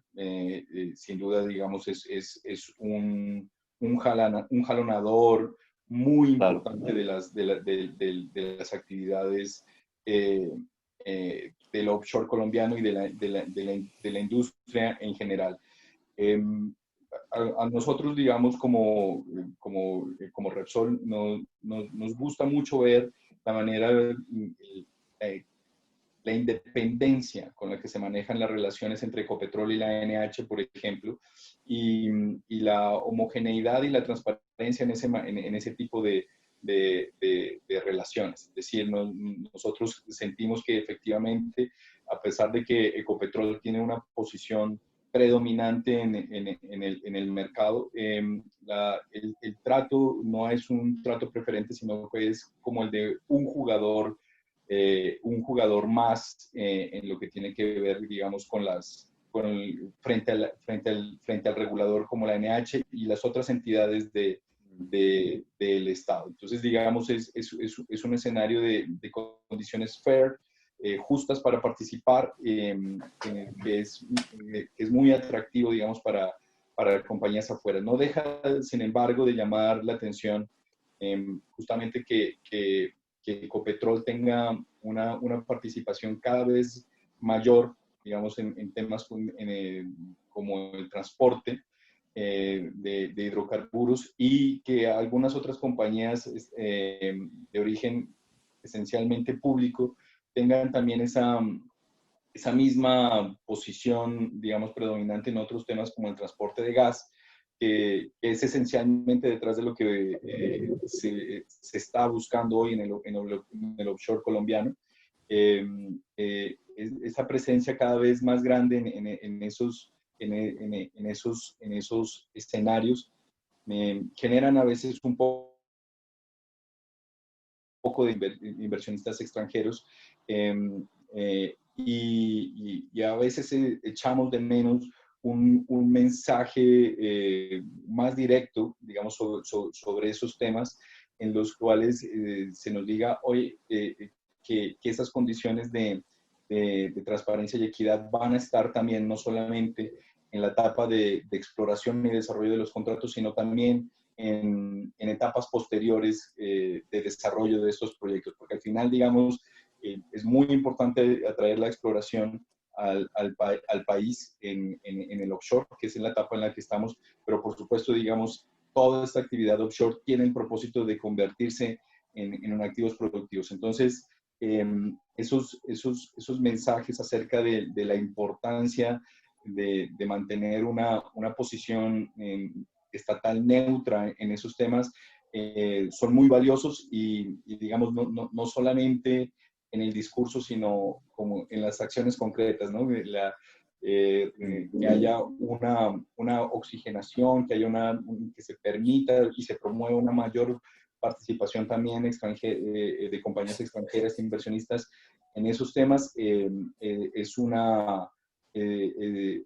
Sin duda, digamos, es un jalonador muy Claro. importante de las actividades del offshore colombiano y de la industria en general. A nosotros, digamos, como Repsol, nos gusta mucho ver la manera, la independencia con la que se manejan las relaciones entre Ecopetrol y la NH, por ejemplo, y la homogeneidad y la transparencia en ese tipo de relaciones. Es decir, nosotros sentimos que efectivamente, a pesar de que Ecopetrol tiene una posición predominante en el mercado, el trato no es un trato preferente, sino que es como el de un jugador más en lo que tiene que ver, digamos, frente al regulador como la NH y las otras entidades del Estado. Entonces, digamos, es un escenario de condiciones fair, justas para participar, que es muy atractivo, digamos, para compañías afuera. No deja, sin embargo, de llamar la atención justamente que Ecopetrol tenga una participación cada vez mayor, digamos, en temas como el transporte de hidrocarburos, y que algunas otras compañías de origen esencialmente público tengan también esa misma posición, digamos, predominante en otros temas como el transporte de gas, que es esencialmente detrás de lo que se está buscando hoy en el offshore colombiano. Esa presencia cada vez más grande en esos escenarios generan a veces un poco de inversionistas extranjeros, y a veces echamos de menos un mensaje más directo, digamos, sobre esos temas, en los cuales se nos diga hoy que esas condiciones de transparencia y equidad van a estar también no solamente en la etapa de exploración y desarrollo de los contratos, sino también en etapas posteriores de desarrollo de estos proyectos, porque al final, digamos, es muy importante atraer la exploración al país en el offshore, que es en la etapa en la que estamos, pero por supuesto, digamos, toda esta actividad offshore tiene el propósito de convertirse en activos productivos. Entonces, esos mensajes acerca de la importancia de mantener una posición estatal neutra en esos temas son muy valiosos y digamos, no solamente en el discurso, sino como en las acciones concretas, ¿no? Que haya una oxigenación, que se permita y se promueva una mayor participación también de compañías extranjeras e inversionistas en esos temas, es uno de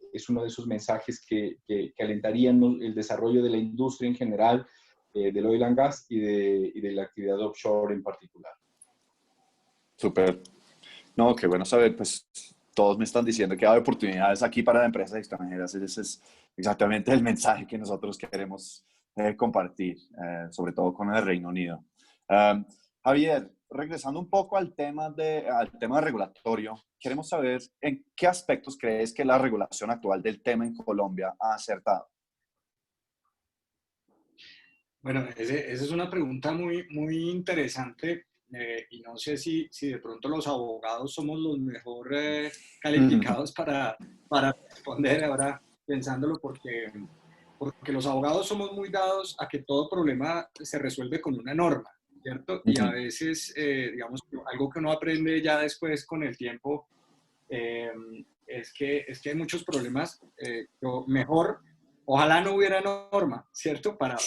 esos mensajes que alentarían el desarrollo de la industria en general, del oil and gas y de la actividad offshore en particular. Súper. No, qué bueno saber, pues todos me están diciendo que hay oportunidades aquí para empresas extranjeras. Ese es exactamente el mensaje que nosotros queremos compartir, sobre todo con el Reino Unido. Javier, regresando un poco al tema regulatorio, queremos saber en qué aspectos crees que la regulación actual del tema en Colombia ha acertado. Bueno, esa es una pregunta muy, muy interesante y no sé si de pronto los abogados somos los mejor calificados para responder ahora pensándolo porque los abogados somos muy dados a que todo problema se resuelve con una norma, ¿cierto? Y a veces, digamos, algo que uno aprende ya después con el tiempo es que hay muchos problemas mejor. Ojalá no hubiera norma, ¿cierto? Para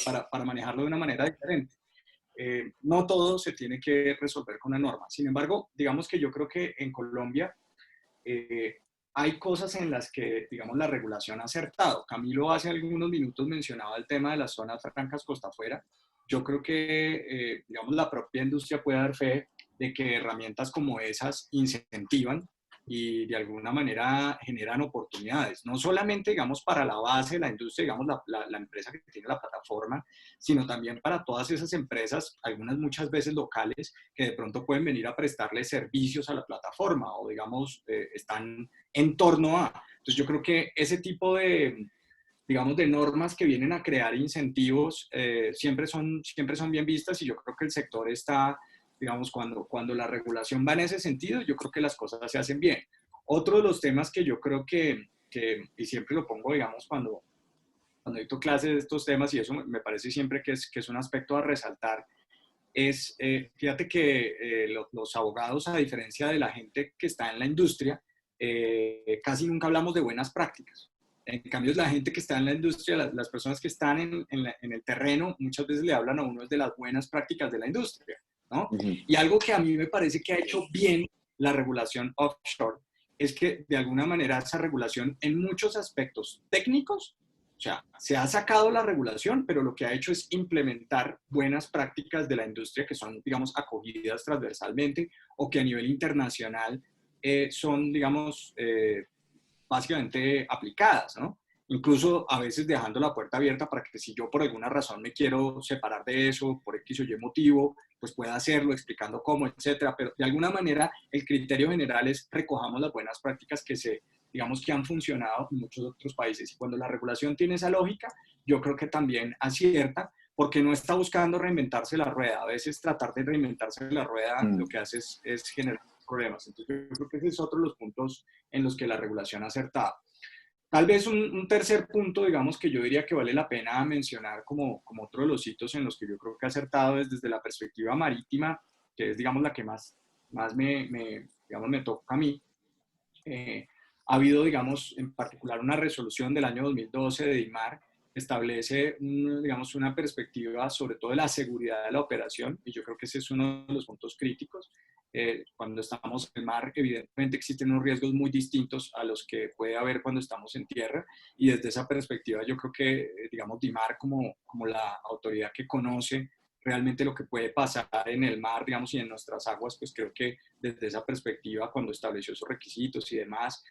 manejarlo de una manera diferente. No todo se tiene que resolver con una norma. Sin embargo, digamos que yo creo que en Colombia hay cosas en las que, digamos, la regulación ha acertado. Camilo hace algunos minutos mencionaba el tema de las zonas francas costa afuera. Yo creo que, digamos, la propia industria puede dar fe de que herramientas como esas incentivan y de alguna manera generan oportunidades, no solamente, digamos, para la base de la industria, digamos, la empresa que tiene la plataforma, sino también para todas esas empresas, algunas muchas veces locales, que de pronto pueden venir a prestarle servicios a la plataforma o, digamos, están en torno a. Entonces, yo creo que ese tipo de, digamos, de normas que vienen a crear incentivos siempre son bien vistas y yo creo que el sector está, digamos, cuando la regulación va en ese sentido, yo creo que las cosas se hacen bien. Otro de los temas que yo creo y siempre lo pongo, digamos, cuando dicto clases de estos temas, y eso me parece siempre que es un aspecto a resaltar, es, fíjate que los abogados, a diferencia de la gente que está en la industria, casi nunca hablamos de buenas prácticas. En cambio, la gente que está en la industria, las personas que están en el terreno, muchas veces le hablan a uno de las buenas prácticas de la industria, ¿no? Y algo que a mí me parece que ha hecho bien la regulación offshore es que, de alguna manera, esa regulación en muchos aspectos técnicos, o sea, se ha sacado la regulación, pero lo que ha hecho es implementar buenas prácticas de la industria que son, digamos, acogidas transversalmente o que a nivel internacional son, digamos, básicamente aplicadas, ¿no? Incluso a veces dejando la puerta abierta para que si yo por alguna razón me quiero separar de eso, por X o Y motivo, pues pueda hacerlo explicando cómo, etcétera. Pero de alguna manera el criterio general es recojamos las buenas prácticas digamos que han funcionado en muchos otros países. Y cuando la regulación tiene esa lógica, yo creo que también acierta, porque no está buscando reinventarse la rueda. A veces tratar de reinventarse la rueda lo que hace es generar problemas. Entonces yo creo que ese es otro de los puntos en los que la regulación ha acertado. Tal vez un tercer punto, digamos, que yo diría que vale la pena mencionar como otro de los hitos en los que yo creo que ha acertado es desde la perspectiva marítima, que es, digamos, la que más digamos, me toca a mí. Ha habido, digamos, en particular una resolución del año 2012 de DIMAR que establece, digamos, una perspectiva sobre todo de la seguridad de la operación, y yo creo que ese es uno de los puntos críticos. Cuando estamos en el mar, evidentemente existen unos riesgos muy distintos a los que puede haber cuando estamos en tierra, y desde esa perspectiva yo creo que, digamos, DIMAR como la autoridad que conoce realmente lo que puede pasar en el mar, digamos, y en nuestras aguas, pues creo que desde esa perspectiva, cuando estableció esos requisitos y demás,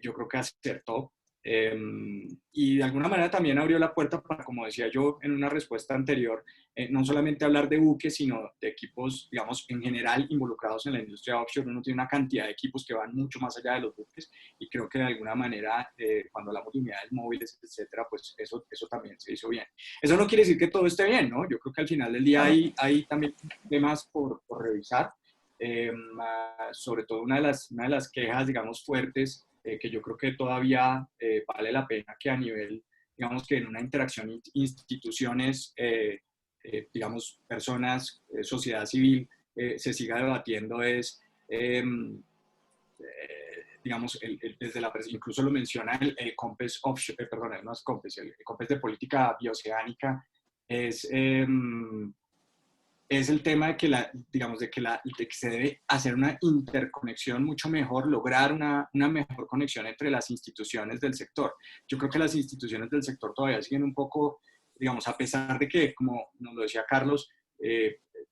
yo creo que acertó. Y de alguna manera también abrió la puerta para, como decía yo en una respuesta anterior, no solamente hablar de buques, sino de equipos, digamos, en general involucrados en la industria offshore. Uno tiene una cantidad de equipos que van mucho más allá de los buques y creo que de alguna manera, cuando hablamos de unidades móviles, etcétera, pues eso también se hizo bien. Eso no quiere decir que todo esté bien, ¿no? Yo creo que al final del día hay también temas por revisar. Sobre todo una de las quejas, digamos, fuertes, que yo creo que todavía vale la pena que a nivel, digamos, que en una interacción instituciones, digamos, personas, sociedad civil, se siga debatiendo es, digamos, desde incluso lo menciona el COMPES offshore, perdón, no es COMPES, el COMPES de política bioceánica, es es el tema de que, digamos, de que se debe hacer una interconexión mucho mejor, lograr una mejor conexión entre las instituciones del sector. Yo creo que las instituciones del sector todavía siguen un poco, digamos, a pesar de que, como nos lo decía Carlos,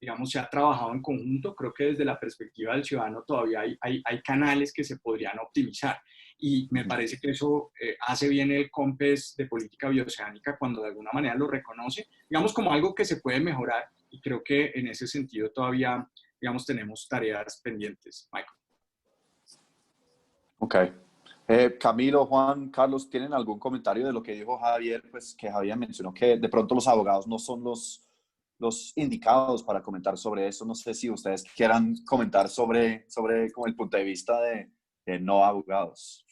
digamos, se ha trabajado en conjunto, creo que desde la perspectiva del ciudadano todavía hay canales que se podrían optimizar. Y me parece que eso hace bien el COMPES de política bioceánica cuando de alguna manera lo reconoce, digamos, como algo que se puede mejorar, y creo que en ese sentido todavía, digamos, tenemos tareas pendientes, Michael. Ok. Camilo, Juan, Carlos, ¿tienen algún comentario de lo que dijo Javier? Pues que Javier mencionó que de pronto los abogados no son los indicados para comentar sobre eso. No sé si ustedes quieran comentar sobre como el punto de vista de no abogados.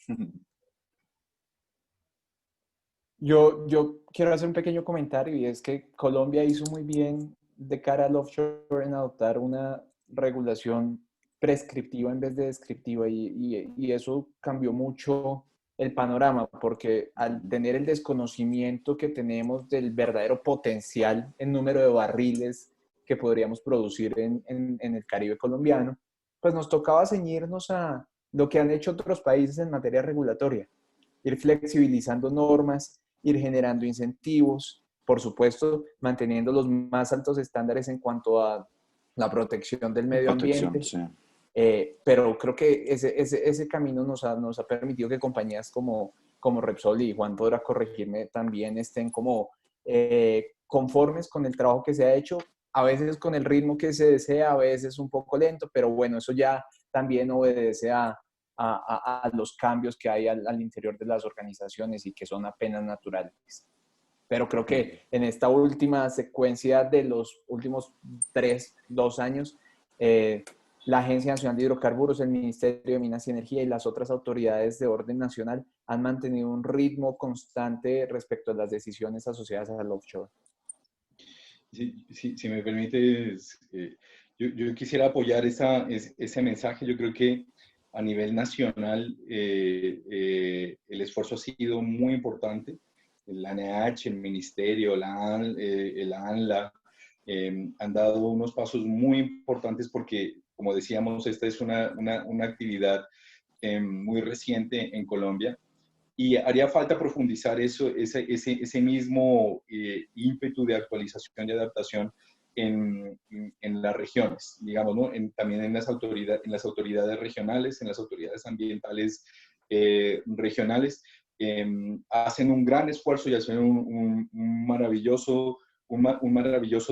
Yo quiero hacer un pequeño comentario y es que Colombia hizo muy bien de cara al offshore en adoptar una regulación prescriptiva en vez de descriptiva y eso cambió mucho el panorama porque al tener el desconocimiento que tenemos del verdadero potencial en número de barriles que podríamos producir en el Caribe colombiano, pues nos tocaba ceñirnos a lo que han hecho otros países en materia regulatoria, ir flexibilizando normas, ir generando incentivos, por supuesto, manteniendo los más altos estándares en cuanto a la protección del medio Protección, ambiente. sí. Pero creo que ese camino nos ha permitido que compañías como Repsol, y Juan podrá corregirme, también estén como conformes con el trabajo que se ha hecho, a veces con el ritmo que se desea, a veces un poco lento, pero bueno, eso ya también obedece a los cambios que hay al interior de las organizaciones y que son apenas naturales. Pero creo que en esta última secuencia de los últimos 2 años, la Agencia Nacional de Hidrocarburos, el Ministerio de Minas y Energía y las otras autoridades de orden nacional han mantenido un ritmo constante respecto a las decisiones asociadas al offshore. Si me permites, yo quisiera apoyar ese mensaje. Yo creo que a nivel nacional el esfuerzo ha sido muy importante. La ANEH, el Ministerio, el ANLA han dado unos pasos muy importantes porque, como decíamos, esta es una actividad muy reciente en Colombia. Y haría falta profundizar ese mismo ímpetu de actualización y adaptación en las regiones, digamos, ¿no? También en las autoridades regionales, en las autoridades ambientales regionales. Hacen un gran esfuerzo y hacen un maravilloso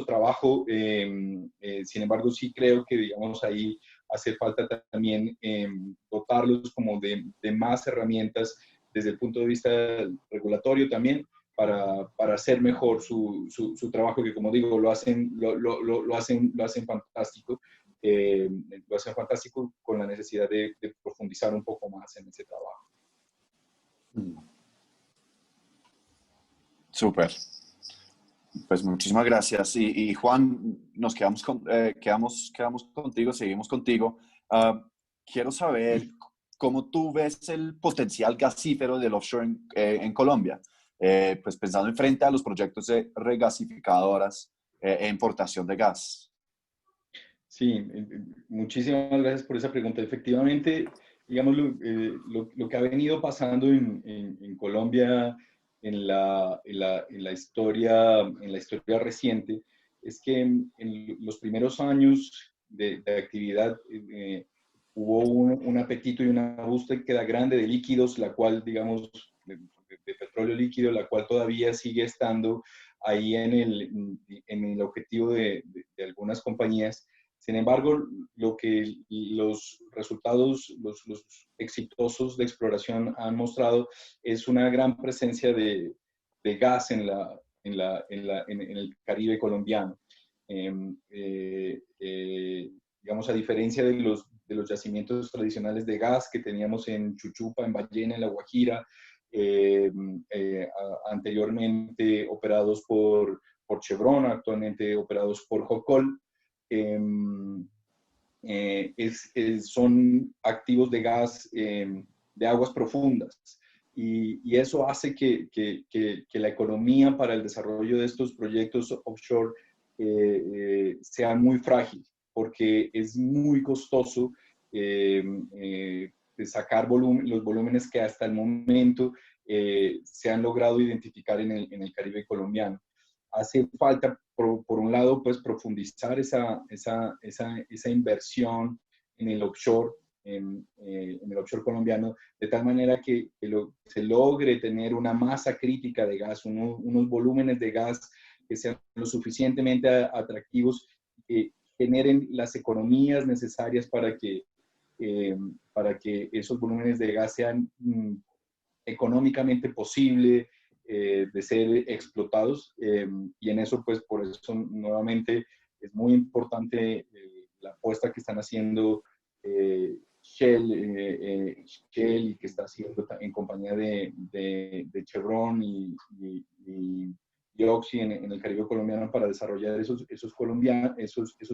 trabajo. Sin embargo, sí creo que, digamos, ahí hace falta también dotarlos como de más herramientas desde el punto de vista regulatorio también, para hacer mejor su trabajo, que como digo, lo hacen fantástico. Lo hacen fantástico con la necesidad de profundizar un poco más en ese trabajo. Súper. Pues muchísimas gracias. Y Juan, nos quedamos contigo, seguimos contigo. Quiero saber cómo tú ves el potencial gasífero del offshore en Colombia, pues pensando en frente a los proyectos de regasificadoras e importación de gas. Sí, muchísimas gracias por esa pregunta. Efectivamente, digamos, lo que ha venido pasando en Colombia en la historia reciente es que en los primeros años de actividad hubo un apetito y una búsqueda grande de líquidos, la cual, digamos, de petróleo líquido, la cual todavía sigue estando ahí en el objetivo de algunas compañías. Sin embargo, los resultados, los exitosos de exploración han mostrado es una gran presencia de gas en el Caribe colombiano. Digamos, a diferencia de los yacimientos tradicionales de gas que teníamos en Chuchupa, en Ballena, en La Guajira, anteriormente operados por Chevron, actualmente operados por Jocol, son activos de gas de aguas profundas. Y eso hace que la economía para el desarrollo de estos proyectos offshore sea muy frágil, porque es muy costoso sacar los volúmenes que hasta el momento se han logrado identificar en el Caribe colombiano. Hace falta, por un lado, pues profundizar esa inversión en el offshore, en el offshore colombiano, de tal manera que se logre tener una masa crítica de gas, unos volúmenes de gas que sean lo suficientemente atractivos, que generen las economías necesarias para que esos volúmenes de gas sean económicamente posible de ser explotados, y en eso, pues, por eso nuevamente es muy importante la apuesta que están haciendo Shell, y que está haciendo en compañía de Chevron y Oxy en el Caribe colombiano para desarrollar esos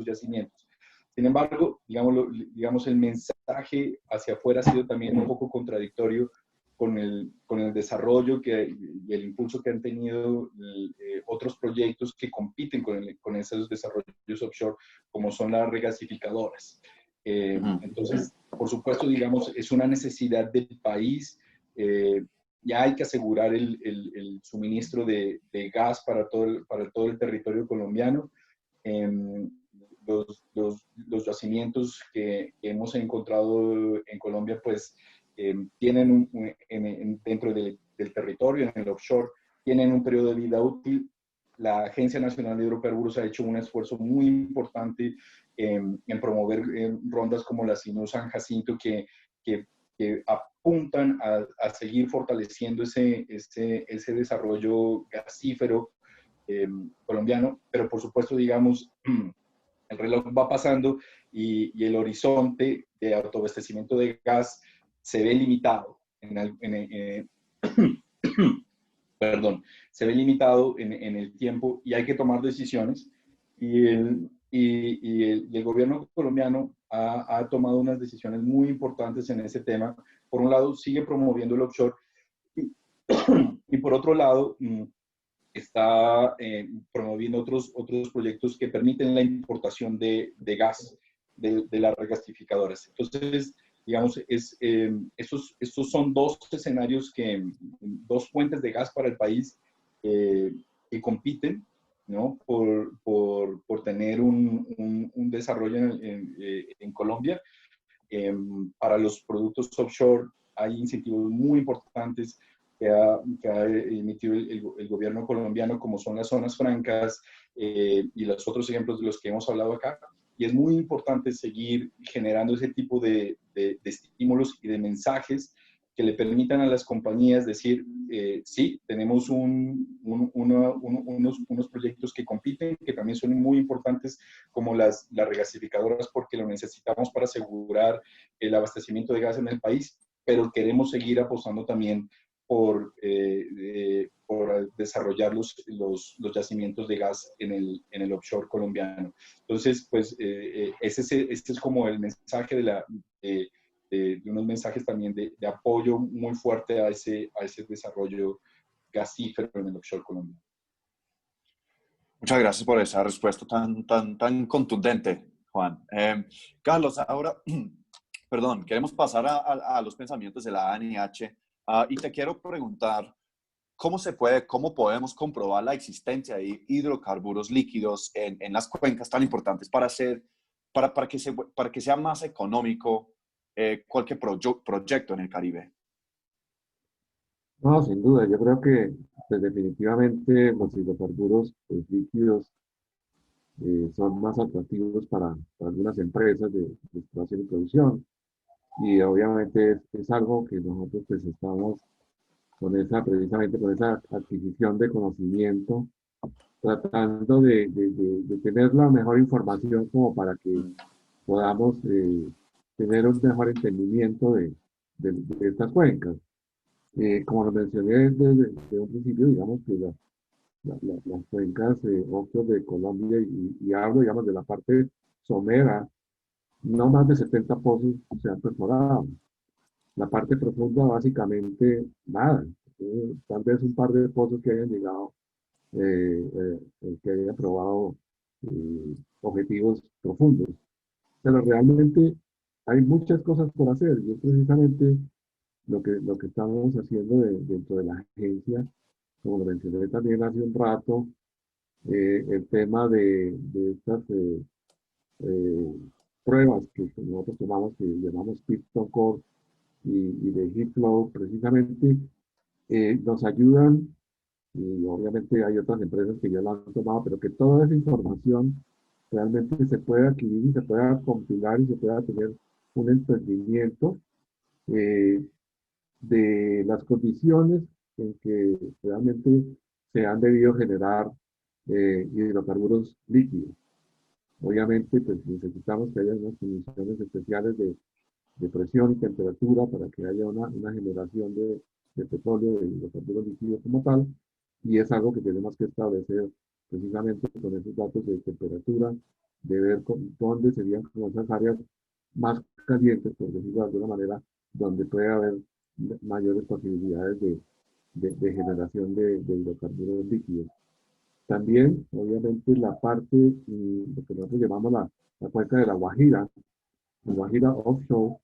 yacimientos. Sin embargo, digamos, el mensaje hacia afuera ha sido también un poco contradictorio con el desarrollo y el impulso que han tenido otros proyectos que compiten con esos desarrollos offshore, como son las regasificadoras. Entonces, por supuesto, digamos, es una necesidad del país. Ya hay que asegurar el suministro de gas para todo el territorio colombiano. Los yacimientos que hemos encontrado en Colombia, pues, tienen dentro del territorio, en el offshore, tienen un periodo de vida útil. La Agencia Nacional de Hidrocarburos ha hecho un esfuerzo muy importante en promover rondas como la Sinú San Jacinto, que apuntan a seguir fortaleciendo ese desarrollo gasífero colombiano, pero por supuesto, digamos, el reloj va pasando y el horizonte de autoabastecimiento de gas se ve limitado perdón, se ve limitado en el tiempo, y hay que tomar decisiones, y el gobierno colombiano ha tomado unas decisiones muy importantes en ese tema. Por un lado, sigue promoviendo el offshore, y por otro lado, está promoviendo otros proyectos que permiten la importación de gas de las regasificadoras. Entonces, digamos, estos son dos escenarios, dos fuentes de gas para el país que compiten, ¿no? por tener un desarrollo en Colombia. Para los productos offshore hay incentivos muy importantes que ha emitido el gobierno colombiano, como son las zonas francas y los otros ejemplos de los que hemos hablado acá. Y es muy importante seguir generando ese tipo de estímulos y de mensajes que le permitan a las compañías decir, sí, tenemos unos proyectos que compiten, que también son muy importantes, como las regasificadoras, porque lo necesitamos para asegurar el abastecimiento de gas en el país, pero queremos seguir apostando también por desarrollar los yacimientos de gas en el offshore colombiano. Entonces, pues, este es como el mensaje de unos mensajes también de apoyo muy fuerte a ese desarrollo gasífero en el offshore colombiano. Muchas gracias por esa respuesta tan contundente, Juan. Carlos, ahora, perdón, queremos pasar a los pensamientos de la ANIH, y te quiero preguntar, ¿cómo podemos comprobar la existencia de hidrocarburos líquidos en las cuencas tan importantes para que sea más económico cualquier proyecto en el Caribe? No, sin duda, yo creo que pues, definitivamente los hidrocarburos pues, líquidos son más atractivos para algunas empresas de exploración y producción. Y obviamente es algo que nosotros pues estamos con esa, precisamente con esa adquisición de conocimiento, tratando de tener la mejor información como para que Mm, podamos tener un mejor entendimiento de estas cuencas. Como lo mencioné desde un principio, digamos que las cuencas offshore de Colombia y hablo, digamos, de la parte somera, no más de 70 pozos se han perforado. La parte profunda, básicamente, nada. Tal vez un par de pozos que hayan llegado, que hayan probado objetivos profundos. Pero realmente hay muchas cosas por hacer y es precisamente lo que estamos haciendo dentro de la agencia, como lo mencioné también hace un rato, el tema de estas eh, pruebas que nosotros tomamos, que llamamos Piston Core y de Heat Flow, precisamente nos ayudan, y obviamente hay otras empresas que ya lo han tomado, pero que toda esa información realmente se pueda adquirir y se pueda compilar y se pueda tener un entendimiento eh, de las condiciones en que realmente se han debido generar hidrocarburos líquidos. Obviamente, pues necesitamos que haya unas condiciones especiales de presión y temperatura para que haya una generación de petróleo, de hidrocarburos líquidos como tal, y es algo que tenemos que establecer precisamente con esos datos de temperatura, de ver dónde serían como esas áreas más calientes, por decirlo de alguna manera, donde puede haber mayores posibilidades de generación de hidrocarburos líquidos. También, obviamente, la parte, lo que nosotros llamamos la cuenca de la Guajira Offshore,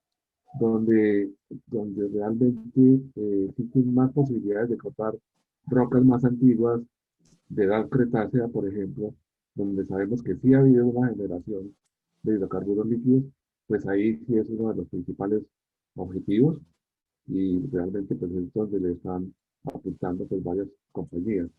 donde, donde realmente existen más posibilidades de cortar rocas más antiguas, de edad cretácea, por ejemplo, donde sabemos que sí ha habido una generación de hidrocarburos líquidos, pues ahí sí es uno de los principales objetivos y realmente pues es donde le están apuntando pues varias compañías.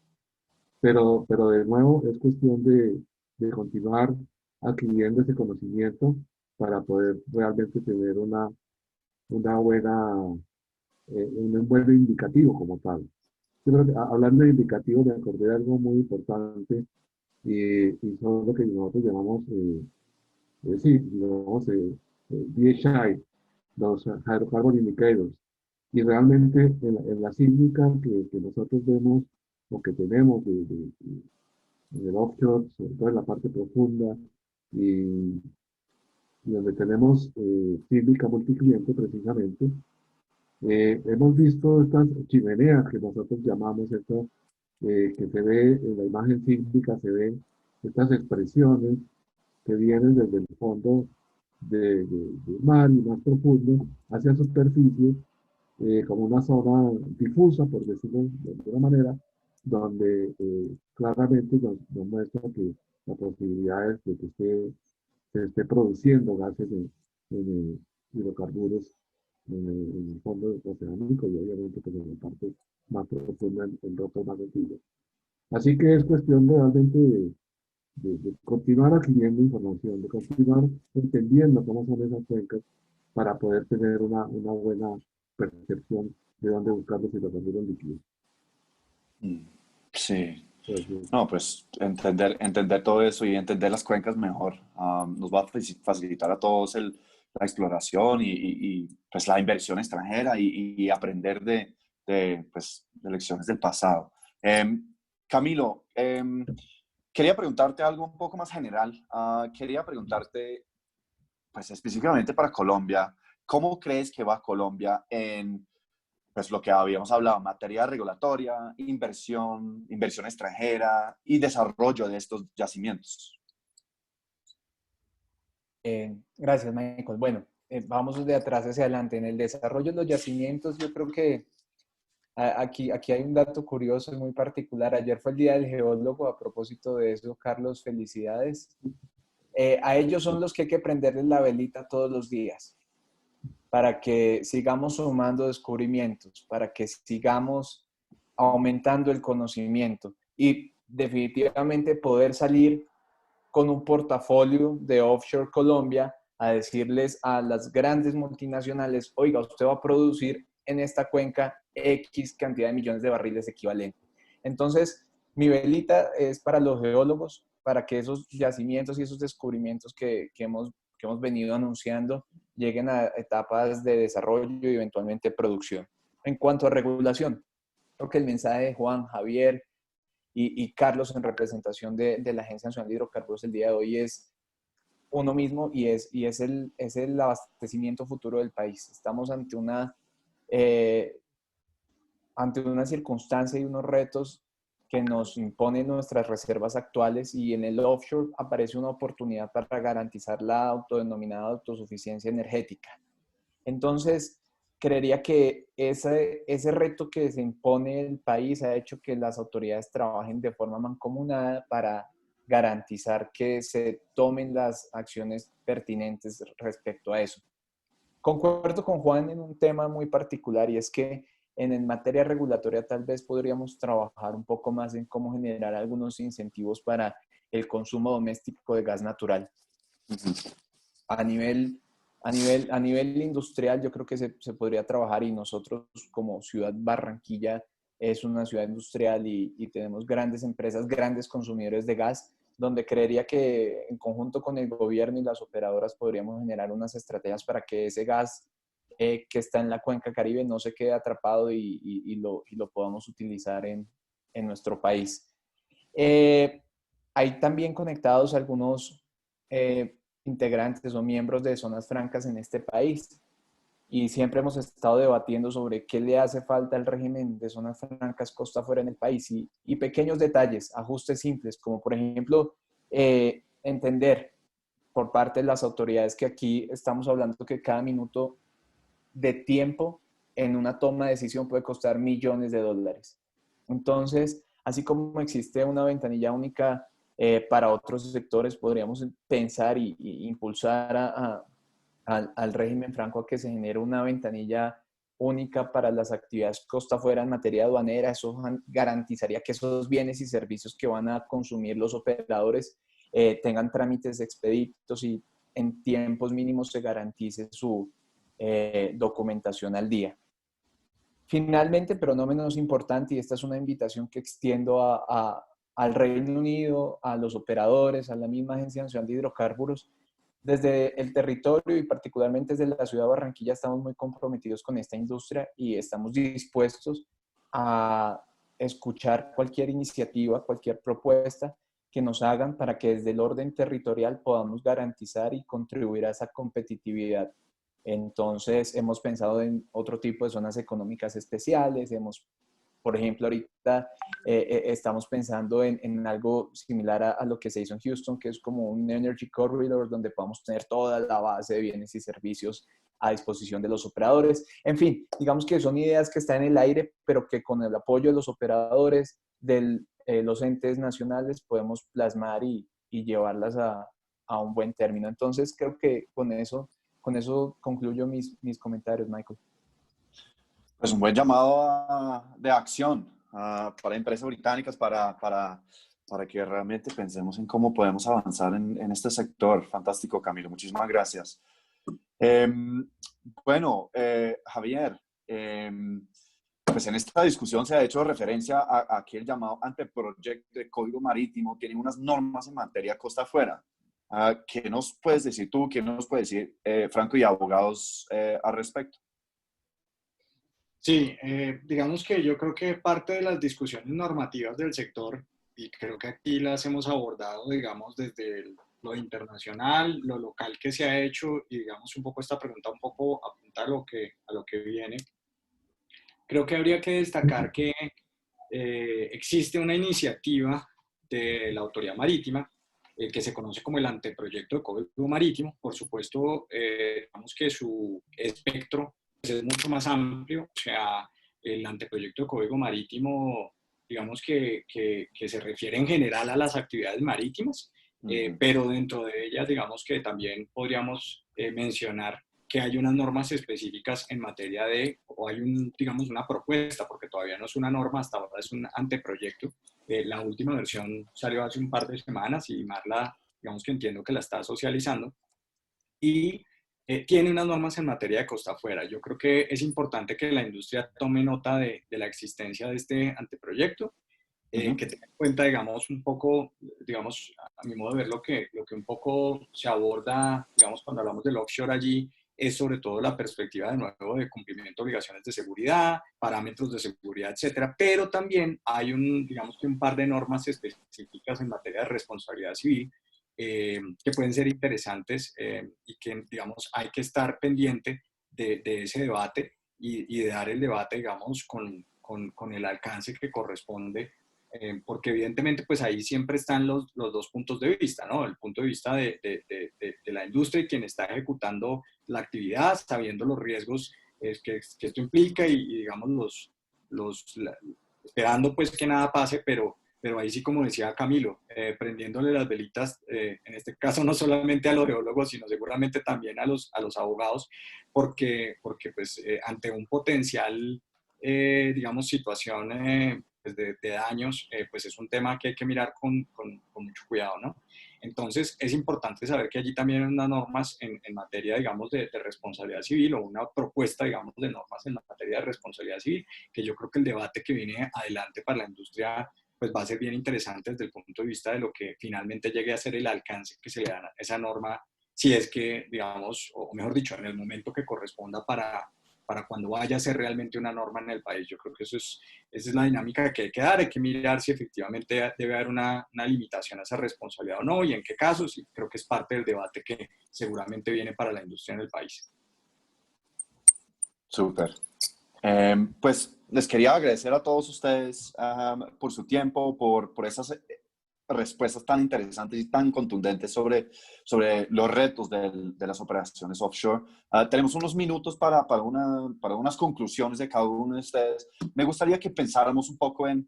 Pero de nuevo es cuestión de continuar adquiriendo ese conocimiento para poder realmente tener una buena, un buen indicativo como tal. Yo creo que, hablando de indicativo, me acordé de algo muy importante y son lo que nosotros llamamos, sí, llamamos DHI, los Hydrocarbon Indicators. Y realmente en la sísmica que nosotros vemos o que tenemos en el offshore, sobre todo en la parte profunda, y, y donde tenemos sísmica multicliente precisamente, hemos visto estas chimeneas que nosotros llamamos, esto, que se ve en la imagen sísmica, se ven estas expresiones que vienen desde el fondo del mar y más profundo hacia superficie, como una zona difusa, por decirlo de alguna manera, donde claramente nos muestra que la posibilidad es de que se esté produciendo gases en hidrocarburos en el fondo oceánico y obviamente pues, en la parte más profunda en rocas más antiguas. Así que es cuestión realmente de continuar adquiriendo información, de continuar entendiendo cómo son esas cuencas para poder tener una buena percepción de dónde buscar los hidrocarburos líquidos. mm. Sí, Entonces, no, pues entender todo eso y entender las cuencas mejor nos va a facilitar a todos la exploración pues la inversión extranjera y aprender pues, de lecciones del pasado. Camilo, quería preguntarte algo un poco más general. Quería preguntarte, pues específicamente para Colombia, ¿cómo crees que va Colombia en pues lo que habíamos hablado, materia regulatoria, inversión extranjera y desarrollo de estos yacimientos? Gracias, Michael. Bueno, vamos de atrás hacia adelante. En el desarrollo de los yacimientos, yo creo que aquí hay un dato curioso y muy particular. Ayer fue el Día del Geólogo. A propósito de eso, Carlos, felicidades. A ellos son los que hay que prenderles la velita todos los días. para que sigamos sumando descubrimientos, para que sigamos aumentando el conocimiento y definitivamente poder salir con un portafolio de Offshore Colombia a decirles a las grandes multinacionales, oiga, usted va a producir en esta cuenca X cantidad de millones de barriles equivalente. Entonces, mi velita es para los geólogos, para que esos yacimientos y esos descubrimientos que hemos venido anunciando lleguen a etapas de desarrollo y eventualmente producción. En cuanto a regulación, creo que el mensaje de Juan, Javier y Carlos en representación de la Agencia Nacional de Hidrocarburos el día de hoy es uno mismo y es el abastecimiento futuro del país. Estamos ante una circunstancia y unos retos que nos imponen nuestras reservas actuales y en el offshore aparece una oportunidad para garantizar la autodenominada autosuficiencia energética. Entonces, creería que ese reto que se impone el país ha hecho que las autoridades trabajen de forma mancomunada para garantizar que se tomen las acciones pertinentes respecto a eso. Concuerdo con Juan en un tema muy particular y es que en materia regulatoria tal vez podríamos trabajar un poco más en cómo generar algunos incentivos para el consumo doméstico de gas natural. A nivel industrial yo creo que se podría trabajar y nosotros como ciudad Barranquilla es una ciudad industrial y tenemos grandes empresas, grandes consumidores de gas, donde creería que en conjunto con el gobierno y las operadoras podríamos generar unas estrategias para que ese gas que está en la cuenca Caribe no se quede atrapado y lo podamos utilizar en nuestro país. Hay también conectados algunos integrantes o miembros de zonas francas en este país y siempre hemos estado debatiendo sobre qué le hace falta al régimen de zonas francas costa afuera en el país y pequeños detalles, ajustes simples, como por ejemplo entender por parte de las autoridades que aquí estamos hablando que cada minuto de tiempo en una toma de decisión puede costar millones de dólares. Entonces, así como existe una ventanilla única para otros sectores, podríamos pensar y impulsar al régimen franco a que se genere una ventanilla única para las actividades costa afuera en materia aduanera. Eso garantizaría que esos bienes y servicios que van a consumir los operadores tengan trámites expeditos y en tiempos mínimos se garantice su documentación al día. Finalmente, pero no menos importante, y esta es una invitación que extiendo al Reino Unido, a los operadores, a la misma Agencia Nacional de Hidrocarburos, desde el territorio y particularmente desde la ciudad de Barranquilla estamos muy comprometidos con esta industria y estamos dispuestos a escuchar cualquier iniciativa, cualquier propuesta que nos hagan para que desde el orden territorial podamos garantizar y contribuir a esa competitividad. Entonces, hemos pensado en otro tipo de zonas económicas especiales, por ejemplo, ahorita estamos pensando en algo similar a lo que se hizo en Houston, que es como un Energy Corridor, donde podamos tener toda la base de bienes y servicios a disposición de los operadores. En fin, digamos que son ideas que están en el aire, pero que con el apoyo de los operadores, de los entes nacionales, podemos plasmar y llevarlas a un buen término. Entonces, creo que con eso concluyo mis comentarios, Michael. Pues un buen llamado de acción para empresas británicas para que realmente pensemos en cómo podemos avanzar en este sector. Fantástico, Camilo. Muchísimas gracias. Bueno, Javier, pues en esta discusión se ha hecho referencia a aquel llamado anteproyecto de Código Marítimo. Tiene unas normas en materia costa afuera. ¿Qué nos puedes decir tú? ¿Qué nos puede decir Franco y abogados al respecto? Sí, digamos que yo creo que parte de las discusiones normativas del sector, y creo que aquí las hemos abordado, digamos, desde lo internacional, lo local que se ha hecho, y digamos un poco esta pregunta un poco apunta a lo que viene. Creo que habría que destacar que existe una iniciativa de la Autoridad Marítima que se conoce como el anteproyecto de Código Marítimo. Por supuesto, digamos que su espectro es mucho más amplio, o sea, el anteproyecto de Código Marítimo, digamos que se refiere en general a las actividades marítimas, pero dentro de ellas, digamos que también podríamos mencionar que hay unas normas específicas en materia de, o hay digamos, una propuesta, porque todavía no es una norma, hasta ahora es un anteproyecto. La última versión salió hace un par de semanas y Marla, digamos que entiendo que la está socializando, y tiene unas normas en materia de costa afuera. Yo creo que es importante que la industria tome nota de la existencia de este anteproyecto, que tenga en cuenta, digamos, un poco, digamos, a mi modo de ver, lo que un poco se aborda, digamos, cuando hablamos del offshore allí, es sobre todo la perspectiva de nuevo de cumplimiento de obligaciones de seguridad, parámetros de seguridad, etcétera, pero también hay digamos que un par de normas específicas en materia de responsabilidad civil que pueden ser interesantes y que, digamos, hay que estar pendiente de ese debate y de dar el debate, digamos, con el alcance que corresponde, porque evidentemente pues ahí siempre están los dos puntos de vista, ¿no? El punto de vista de la industria y quien está ejecutando la actividad, sabiendo los riesgos que esto implica y digamos, esperando pues que nada pase, pero ahí sí, como decía Camilo, prendiéndole las velitas, en este caso no solamente a los geólogos, sino seguramente también a los abogados, porque pues ante un potencial, digamos, situación pues de daños, pues es un tema que hay que mirar con mucho cuidado, ¿no? Entonces es importante saber que allí también hay unas normas en materia, digamos, de responsabilidad civil o una propuesta, digamos, de normas en materia de responsabilidad civil, que yo creo que el debate que viene adelante para la industria pues va a ser bien interesante desde el punto de vista de lo que finalmente llegue a ser el alcance que se le da a esa norma, si es que, digamos, o mejor dicho, en el momento que corresponda para cuando vaya a ser realmente una norma en el país. Yo creo que esa es la dinámica que hay que dar, hay que mirar si efectivamente debe haber una limitación a esa responsabilidad o no, y en qué casos, y creo que es parte del debate que seguramente viene para la industria en el país. Súper. Pues les quería agradecer a todos ustedes por su tiempo, por esas respuestas tan interesantes y tan contundentes sobre los retos de las operaciones offshore. Tenemos unos minutos para unas conclusiones de cada uno de ustedes. Me gustaría que pensáramos un poco en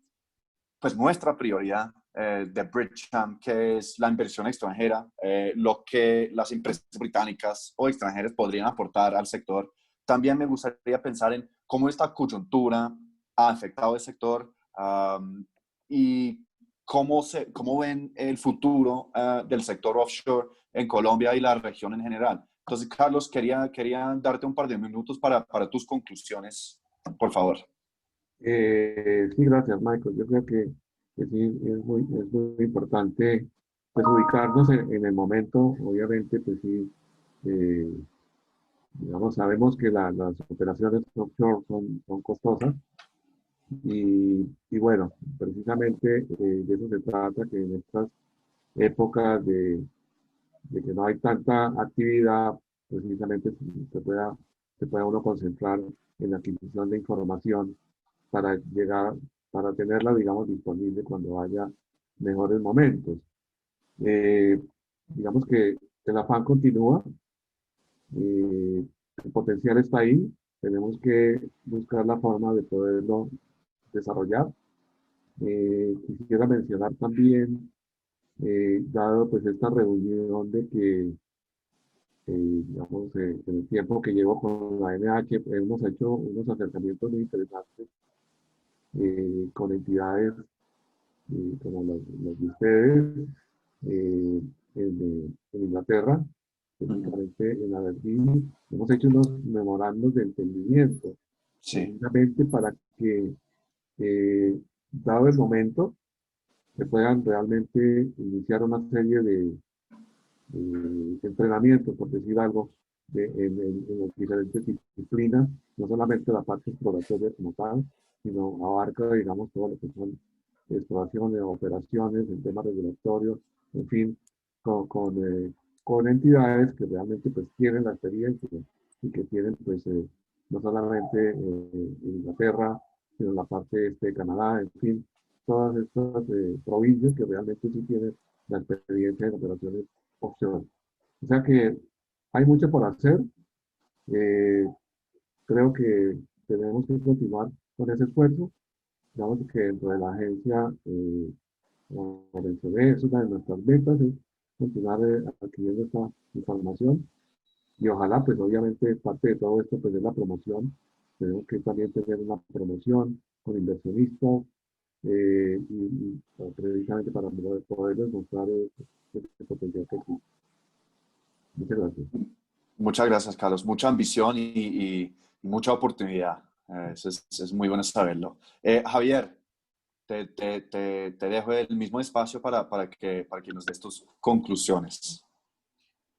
pues, nuestra prioridad de Bridgecam, que es la inversión extranjera, lo que las empresas británicas o extranjeras podrían aportar al sector. También me gustaría pensar en cómo esta coyuntura ha afectado el sector y cómo ven el futuro del sector offshore en Colombia y la región en general. Entonces, Carlos, quería darte un par de minutos para tus conclusiones, por favor. Sí, gracias, Michael. Yo creo que sí, es muy importante pues, ubicarnos en el momento. Obviamente, pues sí, eh, digamos, sabemos que las operaciones offshore son costosas y bueno, precisamente de eso se trata, que en estas épocas de que no hay tanta actividad, precisamente se pueda uno concentrar en la adquisición de información para llegar, para tenerla, digamos, disponible cuando haya mejores momentos. Eh, digamos que el afán continúa, el potencial está ahí, tenemos que buscar la forma de poderlo desarrollar. Quisiera mencionar también, dado pues esta reunión de que, digamos, en el tiempo que llevo con la NH, hemos hecho unos acercamientos muy interesantes con entidades como las de ustedes, en Inglaterra, específicamente en Aberdeen. Hemos hecho unos memorandos de entendimiento, Sí. precisamente para que, dado el momento, se puedan realmente iniciar una serie de entrenamientos, por decir algo, en las diferentes disciplinas, no solamente la parte exploratoria como tal, sino abarca, digamos, todo lo que son exploraciones, operaciones, en temas regulatorios, en fin, con entidades que realmente pues tienen la experiencia y que tienen pues no solamente Inglaterra, sino la parte de Canadá, en fin, todas estas provincias que realmente sí tienen la experiencia en operaciones offshore. O sea que hay mucho por hacer. Eh, creo que tenemos que continuar con ese esfuerzo. Digamos que dentro de la agencia, como mencioné, es una de nuestras metas, es continuar adquiriendo esta información. Y ojalá, pues obviamente, parte de todo esto, pues es la promoción. Tenemos que también tener una promoción con inversionistas, precisamente para poderles mostrar el potencial que existe. Muchas gracias. Muchas gracias, Carlos. Mucha ambición y mucha oportunidad. Es muy bueno saberlo. Javier, te dejo el mismo espacio para que nos des tus conclusiones.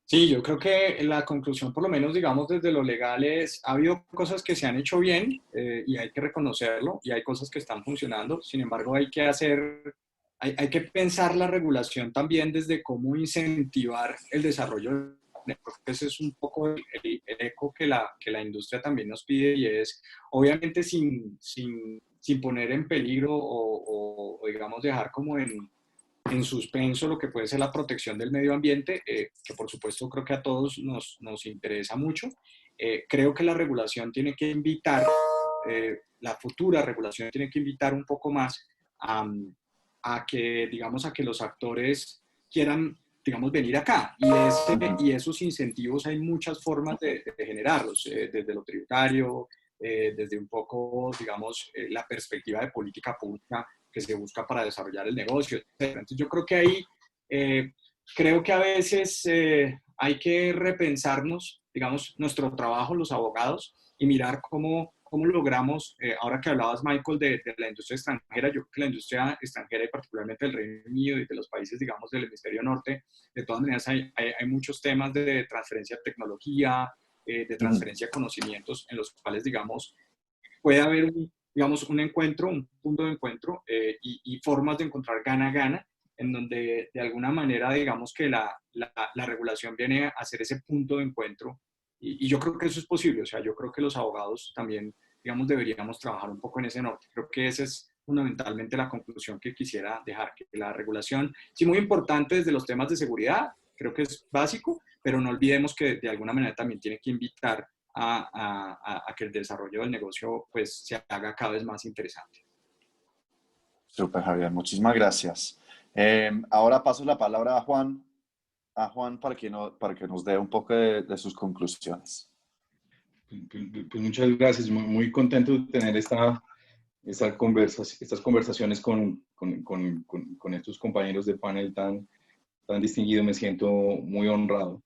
Sí, yo creo que la conclusión, por lo menos, digamos, desde lo legal es, ha habido cosas que se han hecho bien y hay que reconocerlo, y hay cosas que están funcionando. Sin embargo, hay que pensar la regulación también desde cómo incentivar el desarrollo. Creo que ese es un poco el eco que la industria también nos pide, y es, obviamente, sin poner en peligro o digamos, dejar como en suspenso lo que puede ser la protección del medio ambiente, que por supuesto creo que a todos nos interesa mucho. Creo que la regulación tiene que invitar, la futura regulación tiene que invitar un poco más a que, digamos, a que los actores quieran, digamos, venir acá. Y esos incentivos hay muchas formas de generarlos, desde lo tributario, desde un poco, digamos, la perspectiva de política pública que se busca para desarrollar el negocio, etc. Entonces yo creo que ahí, creo que a veces hay que repensarnos, digamos, nuestro trabajo, los abogados, y mirar cómo logramos, ahora que hablabas, Michael, de la industria extranjera. Yo creo que la industria extranjera, y particularmente del Reino Unido y de los países, digamos, del hemisferio norte, de todas maneras hay muchos temas de transferencia de tecnología, de transferencia de conocimientos, en los cuales, digamos, puede haber digamos, un encuentro, un punto de encuentro, y formas de encontrar gana-gana, en donde de alguna manera, digamos, que la regulación viene a ser ese punto de encuentro, y yo creo que eso es posible. O sea, yo creo que los abogados también, digamos, deberíamos trabajar un poco en ese norte. Creo que esa es fundamentalmente la conclusión que quisiera dejar, que la regulación, sí, muy importante desde los temas de seguridad, creo que es básico, pero no olvidemos que de alguna manera también tiene que invitar a que el desarrollo del negocio, pues, se haga cada vez más interesante. Super, Javier. Muchísimas gracias. Ahora paso la palabra a Juan para que nos dé un poco de sus conclusiones. Pues muchas gracias. Muy contento de tener estas conversaciones con estos compañeros de panel tan distinguido. Me siento muy honrado.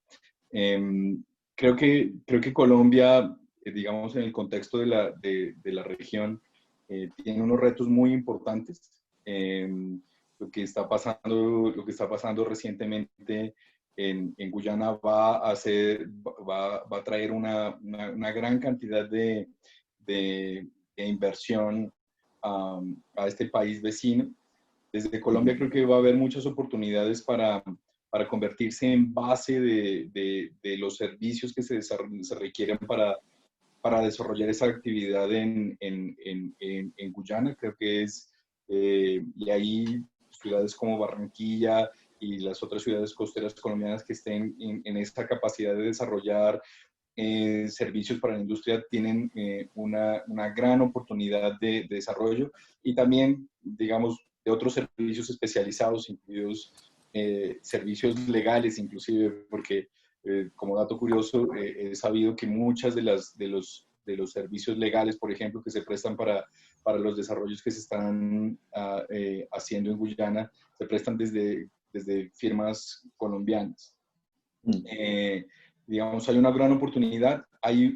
Creo que Colombia, digamos, en el contexto de la región, tiene unos retos muy importantes. Lo que está pasando recientemente en Guyana va a traer una gran cantidad de inversión a este país vecino. Desde Colombia creo que va a haber muchas oportunidades para convertirse en base de los servicios que se requieren para desarrollar esa actividad en Guyana. Creo que y ahí ciudades como Barranquilla y las otras ciudades costeras colombianas que estén en esa capacidad de desarrollar servicios para la industria tienen una gran oportunidad de desarrollo, y también, digamos, de otros servicios especializados, incluidos servicios legales inclusive, porque como dato curioso, he sabido que muchas de los servicios legales, por ejemplo, que se prestan para los desarrollos que se están haciendo en Guyana, se prestan desde firmas colombianas. Digamos, hay una gran oportunidad, hay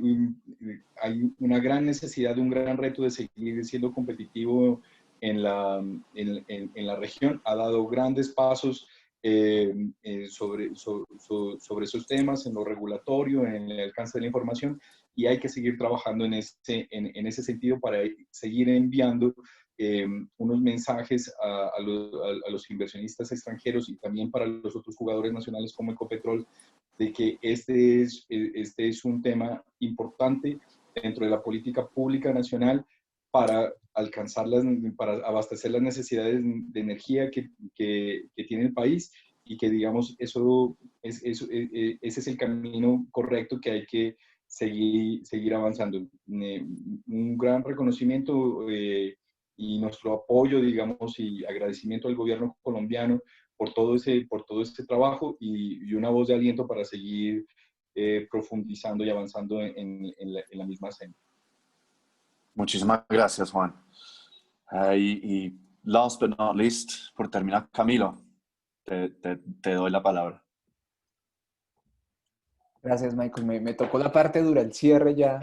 una gran necesidad, un gran reto de seguir siendo competitivo en la región. Ha dado grandes pasos sobre esos temas, en lo regulatorio, en el alcance de la información, y hay que seguir trabajando en ese sentido para seguir enviando unos mensajes a los inversionistas extranjeros y también para los otros jugadores nacionales como Ecopetrol, de que este es un tema importante dentro de la política pública nacional para para abastecer las necesidades de energía que tiene el país, y que, digamos, ese es el camino correcto que hay que seguir avanzando. Un gran reconocimiento y nuestro apoyo, digamos, y agradecimiento al gobierno colombiano por todo ese trabajo, y una voz de aliento para seguir profundizando y avanzando en la misma senda. Muchísimas gracias, Juan. Y last but not least, por terminar, Camilo, te doy la palabra. Gracias, Michael. Me tocó la parte dura, el cierre ya.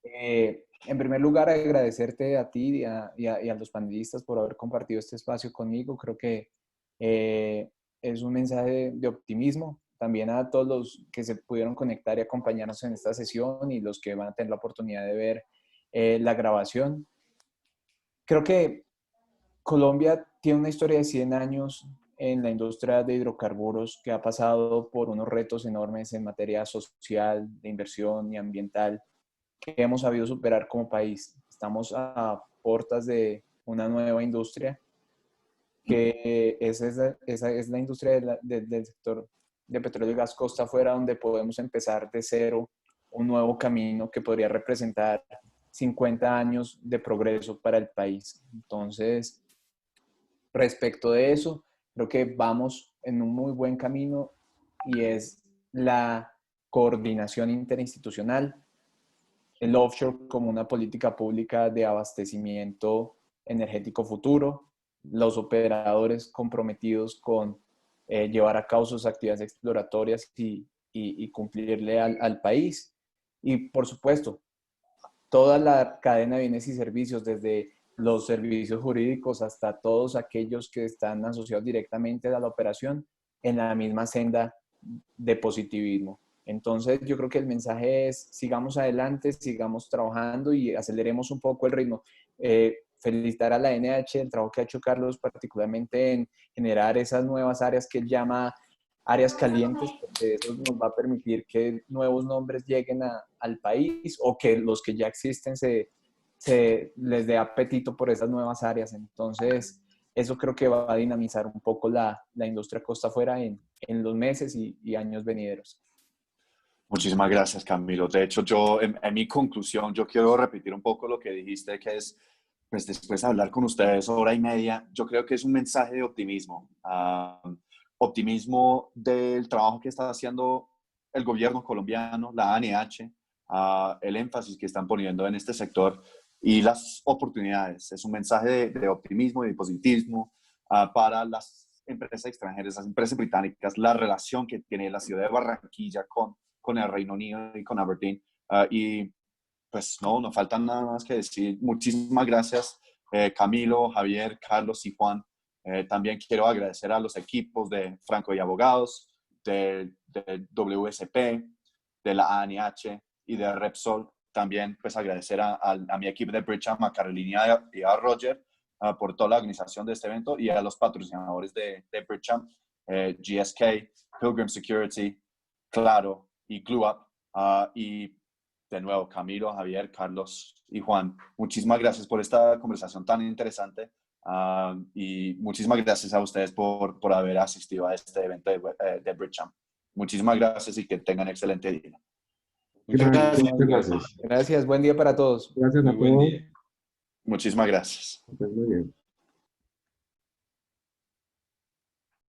En primer lugar, agradecerte a ti y a los panelistas por haber compartido este espacio conmigo. Creo que es un mensaje de optimismo. También a todos los que se pudieron conectar y acompañarnos en esta sesión y los que van a tener la oportunidad de ver la grabación. Creo que Colombia tiene una historia de 100 años en la industria de hidrocarburos que ha pasado por unos retos enormes en materia social, de inversión y ambiental que hemos sabido superar como país. Estamos a puertas de una nueva industria que esa es la industria del sector de petróleo y gas costa afuera, donde podemos empezar de cero un nuevo camino que podría representar 50 años de progreso para el país. Entonces, respecto de eso, creo que vamos en un muy buen camino y es la coordinación interinstitucional, el offshore como una política pública de abastecimiento energético futuro, los operadores comprometidos con llevar a cabo sus actividades exploratorias y cumplirle al país. Y por supuesto, toda la cadena de bienes y servicios, desde los servicios jurídicos hasta todos aquellos que están asociados directamente a la operación en la misma senda de positivismo. Entonces yo creo que el mensaje es sigamos adelante, sigamos trabajando y aceleremos un poco el ritmo. Felicitar a la NH, el trabajo que ha hecho Carlos particularmente en generar esas nuevas áreas que él llama áreas calientes, porque eso nos va a permitir que nuevos nombres lleguen al país o que los que ya existen les dé apetito por esas nuevas áreas. Entonces, eso creo que va a dinamizar un poco la industria costa afuera en los meses y años venideros. Muchísimas gracias, Camilo. De hecho, yo, en mi conclusión, yo quiero repetir un poco lo que dijiste, que es, pues después de hablar con ustedes hora y media, yo creo que es un mensaje de optimismo. Optimismo del trabajo que está haciendo el gobierno colombiano, la ANH, el énfasis que están poniendo en este sector y las oportunidades. Es un mensaje de optimismo y de positivismo para las empresas extranjeras, las empresas británicas, la relación que tiene la ciudad de Barranquilla con el Reino Unido y con Aberdeen. Y pues no falta nada más que decir. Muchísimas gracias, Camilo, Javier, Carlos y Juan. También quiero agradecer a los equipos de Franco y Abogados, de WSP, de la ANH y de Repsol. También pues agradecer a mi equipo de Bridgeham, a Carolina y a Roger por toda la organización de este evento y a los patrocinadores de Bridgeham, GSK, Pilgrim Security, Claro y GlueUp. Y de nuevo, Camilo, Javier, Carlos y Juan, muchísimas gracias por esta conversación tan interesante. Y muchísimas gracias a ustedes por haber asistido a este evento de Bridgeham. Muchísimas gracias y que tengan excelente día. Muchas gracias. Gracias, buen día para todos. Gracias a Muy buen todos. día. Muchísimas gracias. Muy bien.